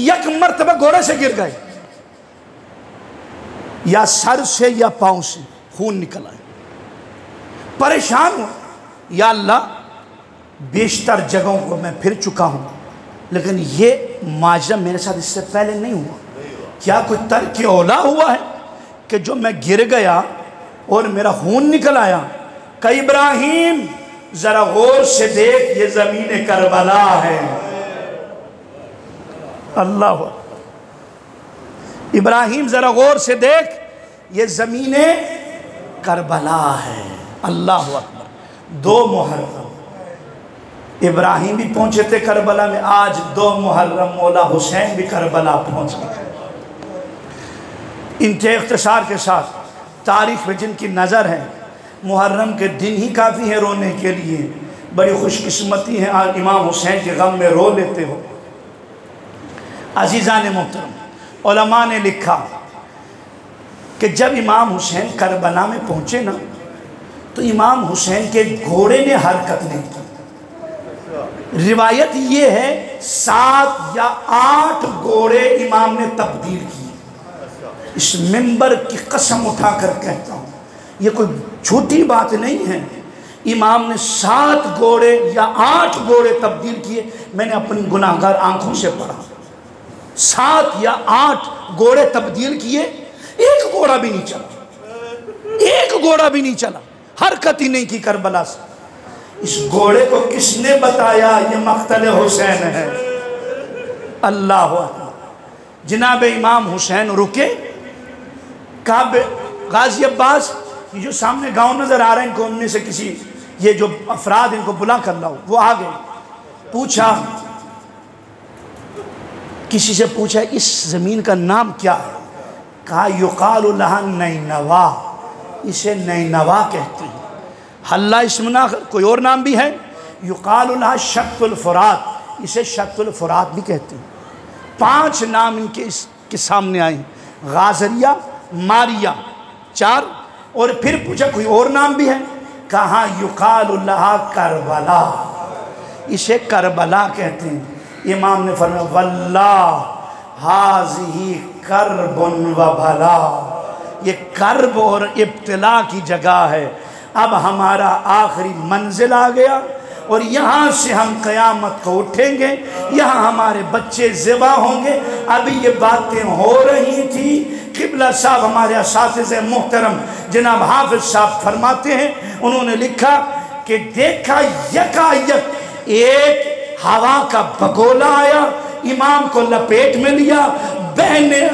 یک مرتبہ گھوڑے سے گر گئے، یا سر سے یا پاؤں سے خون نکل آئے، پریشان ہو، یا اللہ بیشتر جگہوں کو میں پھر چکا ہوں، لیکن یہ ماجرا میرے ساتھ اس سے پہلے نہیں ہوا، کیا کوئی ترک اولا ہوا ہے کہ جو میں گر گیا اور میرا خون نکل آیا؟ کہ ابراہیم ذرا غور سے دیکھ، یہ زمین کربلا ہے، اللہ ابراہیم ذرا غور سے دیکھ، یہ زمین کربلا ہے۔ اللہ اکبر، 2 محرم ابراہیم بھی پہنچے تھے کربلا میں، آج 2 محرم مولا حسین بھی کربلا پہنچ گئے۔ انتہائی اختصار کے ساتھ تاریخ میں جن کی نظر ہے، محرم کے دن ہی کافی ہے رونے کے لیے، بڑی خوش قسمتی ہے آج امام حسین کے غم میں رو لیتے ہو۔ عزیزان محترم، علماء نے لکھا کہ جب امام حسین کربلا میں پہنچے نا، تو امام حسین کے گھوڑے نے حرکت نہیں کی۔ روایت یہ ہے 7 یا 8 گھوڑے امام نے تبدیل کیے۔ اس منبر کی قسم اٹھا کر کہتا ہوں، یہ کوئی چھوٹی بات نہیں ہے، امام نے 7 گھوڑے یا 8 گھوڑے تبدیل کیے۔ میں نے اپنی گناہگار آنکھوں سے پڑھا، 7 یا 8 گھوڑے تبدیل کیے، ایک گھوڑا بھی نہیں چلا، ایک گھوڑا بھی نہیں چلا، حرکت ہی نہیں کی کربلا سے۔ اس گھوڑے کو کس نے بتایا یہ مقتل حسین ہے؟ اللہ اکبر۔ جناب امام حسین رکے، کہا غازی عباس، یہ جو سامنے گاؤں نظر آ رہا ہے، ان کو ان میں سے کسی یہ جو افراد ان کو بلا کر لاؤ۔ وہ آگئے، پوچھا، کسی سے پوچھا اس زمین کا نام کیا ہے؟ کہا یقال لہا نینوا، اسے نینوا کہتے ہیں۔ حلہ اسمنا، کوئی اور نام بھی ہے، یقال لہا شط الفرات، اسے شط الفرات بھی کہتے ہیں۔ 5 نام ان کے اس کے سامنے آئے ہیں، غازریہ، ماریہ، 4، اور پھر پوچھا کوئی اور نام بھی ہے؟ کہا یقال لہا کربلا، اسے کربلا کہتے ہیں۔ امام نے فرمایا واللہ ہذہ کرب و بلا، یہ کرب اور ابتلا کی جگہ ہے۔ اب ہمارا آخری منزل آ گیا، اور یہاں سے ہم قیامت کو اٹھیں گے، یہاں ہمارے بچے ذبح ہوں گے۔ ابھی یہ باتیں ہو رہی تھی، قبلہ صاحب ہمارے اساتذہ محترم جناب حافظ صاحب فرماتے ہیں، انہوں نے لکھا کہ دیکھا یکایک ایک ہوا کا بگولا آیا، امام کو لپیٹ میں لیا، بہنیں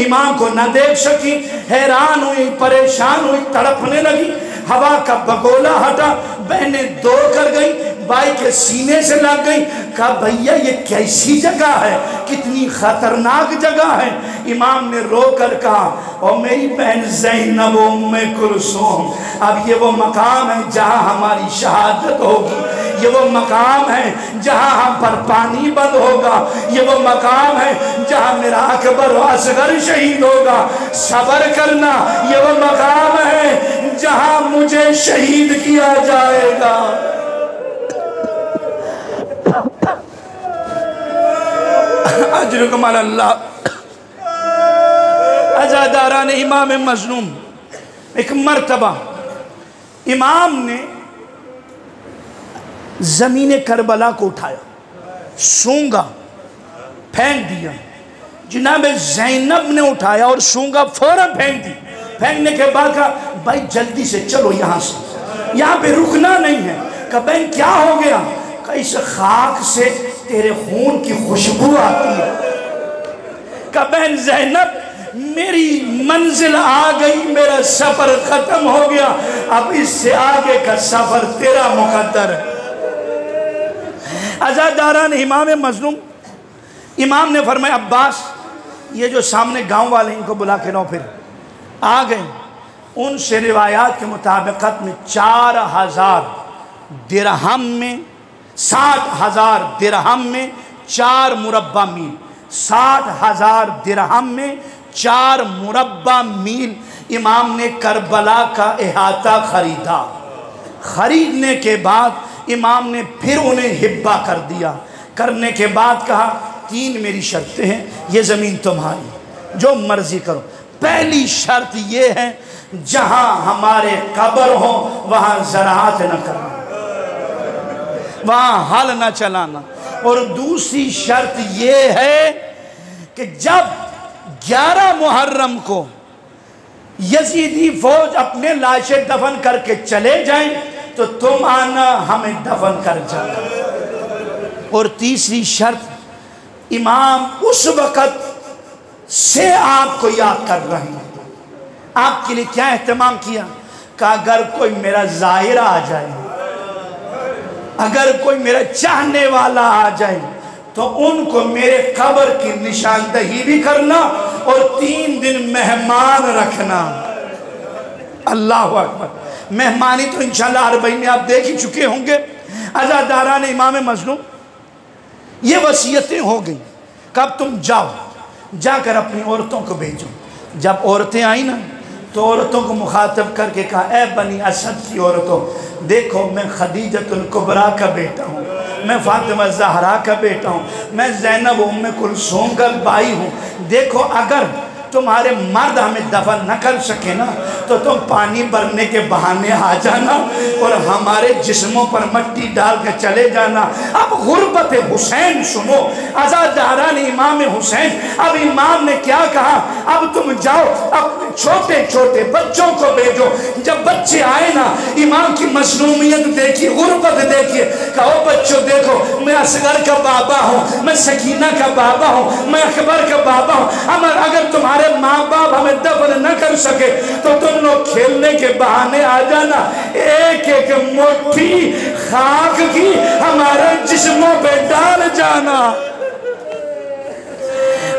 امام کو نہ دیکھ سکی، حیران ہوئی، پریشان ہوئی، تڑپنے لگی۔ ہوا کا بگولا ہٹا، بہنیں دوڑ کر گئی، بھائی کے سینے سے لگ گئی، کہا بھیا یہ کیسی جگہ ہے، کتنی خطرناک جگہ ہے۔ امام نے رو کر کہا اور میری بہن زینب و ام کلثوم، اب یہ وہ مقام ہے جہاں ہماری شہادت ہوگی، یہ وہ مقام ہے جہاں ہم پر پانی بند ہوگا، یہ وہ مقام ہے جہاں میرا اکبر و اصغر شہید ہوگا، صبر کرنا، یہ وہ مقام ہے جہاں مجھے شہید کیا جائے گا۔ اجرکم علی اللہ۔ عزاداران امام مظلوم، ایک مرتبہ امام نے زمین کربلا کو اٹھایا، سونگا، پھینک دیا۔ جناب زینب نے اٹھایا اور سونگا فوراً پھینک دی۔ پھینکنے کے بعد کہا بھائی جلدی سے چلو یہاں سے، یہاں پہ رکنا نہیں ہے۔ کہا بہن کیا ہو گیا؟ کہا اس خاک سے تیرے خون کی خوشبو آتی ہے۔ کہا بہن زینب میری منزل آ گئی، میرا سفر ختم ہو گیا، اب اس سے آگے کا سفر تیرا مقدر ہے۔ عزاداران امام مظلوم، امام نے فرمایا عباس یہ جو سامنے گاؤں والے ان کو بلا کے لاؤ۔ پھر آ گئے، ان سے روایات کے مطابقت میں 4000 درہم میں، 60,000 درہم میں 4 مربع میل، 60,000 درہم میں 4 مربع میل امام نے کربلا کا احاطہ خریدا۔ خریدنے کے بعد امام نے پھر انہیں ہبہ کر دیا۔ کرنے کے بعد کہا 3 میری شرطیں ہیں، یہ زمین تمہاری، جو مرضی کرو۔ پہلی شرط یہ ہے جہاں ہمارے قبر ہوں وہاں زراعت نہ کرنا، وہاں حل نہ چلانا۔ اور دوسری شرط یہ ہے کہ جب 11 محرم کو یزیدی فوج اپنے لاشیں دفن کر کے چلے جائیں تو تم آنا ہمیں دفن کر جانا۔ اور تیسری شرط امام اس وقت سے آپ کو یاد کر رہے ہیں۔ آپ کے لیے کیا اہتمام کیا کہ اگر کوئی میرا زائر آ جائے، اگر کوئی میرا چاہنے والا آ جائے تو ان کو میرے قبر کی نشاندہی بھی کرنا اور 3 دن مہمان رکھنا۔ اللہ اکبر۔ مہمانی تو انشاءاللہ عربین میں آپ دیکھ ہی چکے ہوں گے۔ عزاداران امام مظلوم، یہ وصیتیں ہو گئیں کہ اب تم جا کر اپنی عورتوں کو بھیجو۔ جب عورتیں آئیں نا تو عورتوں کو مخاطب کر کے کہا، اے بنی اسد کی عورتوں، دیکھو میں خدیجۃ الکبریٰ کا بیٹا ہوں، میں فاطمہ زہرا کا بیٹا ہوں، میں زینب ام کلثوم کا بھائی ہوں۔ دیکھو اگر تمہارے مرد ہمیں دفن نہ کر سکے نا تو تم پانی بھرنے کے بہانے آ جانا اور ہمارے جسموں پر مٹی ڈال کے چلے جانا۔ اب غربت حسین سنو، عزاداران امام حسین، اب امام نے کیا کہا، اب تم جاؤ اپنے چھوٹے چھوٹے بچوں کو بھیجو۔ جب بچے آئے نا، امام کی مظلومیت دیکھی، غربت دیکھیے، کہو بچوں دیکھو میں اصغر کا بابا ہوں، میں سکینہ کا بابا ہوں، میں اکبر کا بابا ہوں، اگر تمہارے ماں باپ ہمیں دفن نہ کر سکے تو تم لوگ کھیلنے کے بہانے آ جانا، ایک ایک مٹھی خاک کی ہمارے جسموں پہ ڈال جانا۔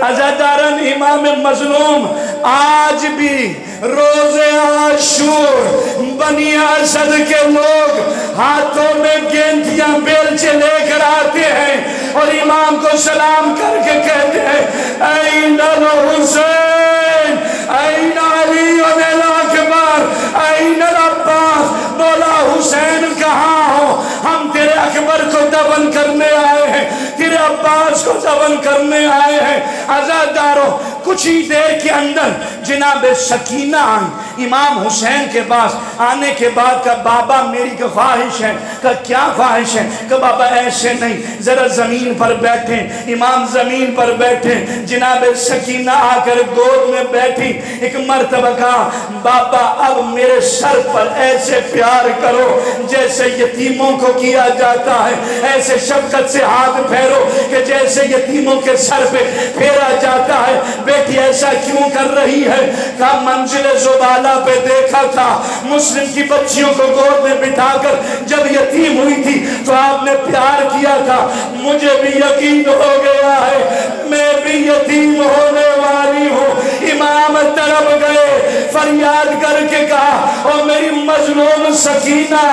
عزاداران امام مظلوم، آج بھی روز عاشور بنی اسد کے لوگ ہاتھوں میں گینٹیاں بیلچے لے کر آتے ہیں اور امام کو سلام کر کے کہتے ہیں، این الحسین، این علی الاکبر، این العباس۔ بولا حسین کہاں ہو؟ ہم تیرے اکبر کو دفن کرنے آئے ہیں، تیرے عباس کو دفن کرنے آئے ہیں۔ عزاداروں، کچھ ہی دیر کے اندر جناب سکینہ آئیں امام حسین کے پاس۔ آنے کے بعد کہا، بابا میری کوئی خواہش ہے۔ کہا کیا خواہش ہے؟ کہا بابا ایسے نہیں، ذرا زمین پر بیٹھیں۔ امام زمین پر بیٹھے، جناب سکینہ آ کر گود میں بیٹھی۔ ایک مرتبہ کہا، بابا اب میرے سر پر ایسے پیار کرو جیسے یتیموں کو کیا جاتا ہے، ایسے شفقت سے ہاتھ پھیرو کہ جیسے یتیموں کے سر پہ پھیرا جاتا ہے۔ بیٹی ایسا کیوں کر رہی ہے؟ کہا منزل زبالہ پہ دیکھا تھا، مسلم کی بچیوں کو گود میں بٹھا کر جب یتیم ہوئی تھی تو آپ نے پیار کیا تھا، مجھے بھی یقین ہو گیا ہے میں بھی یتیم ہونے والی ہوں۔ امام تڑپ گئے، فریاد کر کے کہا، او میری مظلوم سکینہ،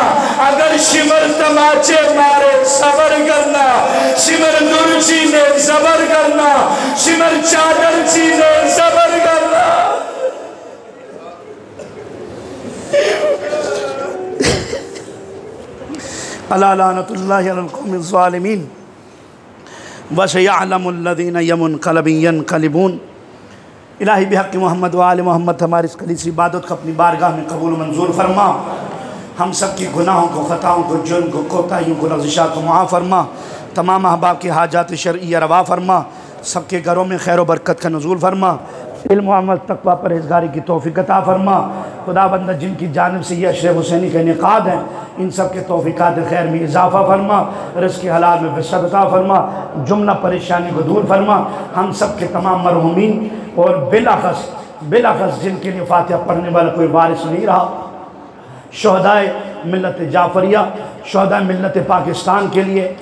اگر شمر تماچے مارے صبر کرنا، شمر نور چینے صبر کرنا، شمر چادر چینے صبر کرنا۔ الا لعنت اللہ علی القوم الظالمین وسیعلم الذین ینقلبون۔ الہی بحق محمد و آل محمد ہماری اس خلیص عبادت کو اپنی بارگاہ میں قبول منظور فرما، ہم سب کی گناہوں کو، خطاؤں کو، جرم کو، کوتاہیوں کو، لغزشات کو معاف فرما، تمام احباب کی حاجات شرعیہ روا فرما، سب کے گھروں میں خیر و برکت کا نزول فرما، علم و عمل تقویٰ پرہیزگاری کی توفیق عطا فرما۔ خدا بندہ جن کی جانب سے یہ عشر حسینی کے انعقاد ہیں ان سب کے توفیقات خیر میں اضافہ فرما، رزق حلال میں وسعت عطا فرما، جملہ پریشانی کو دور فرما۔ ہم سب کے تمام مرحومین اور بالاخص جن کے لیے فاتحہ پڑھنے والا کوئی وارث نہیں رہا، شہدائے ملت جعفریہ، شہدائے ملت پاکستان کے لیے،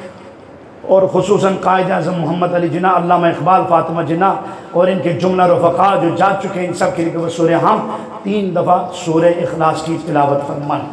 اور خصوصاً قائد اعظم محمد علی جناح، علامہ اقبال، فاطمہ جناح اور ان کے جملہ رفقا جو جا چکے ہیں، ان سب کے لیے وہ سورہ ہم 3 دفعہ سورہ اخلاص کی تلاوت فرمائیں۔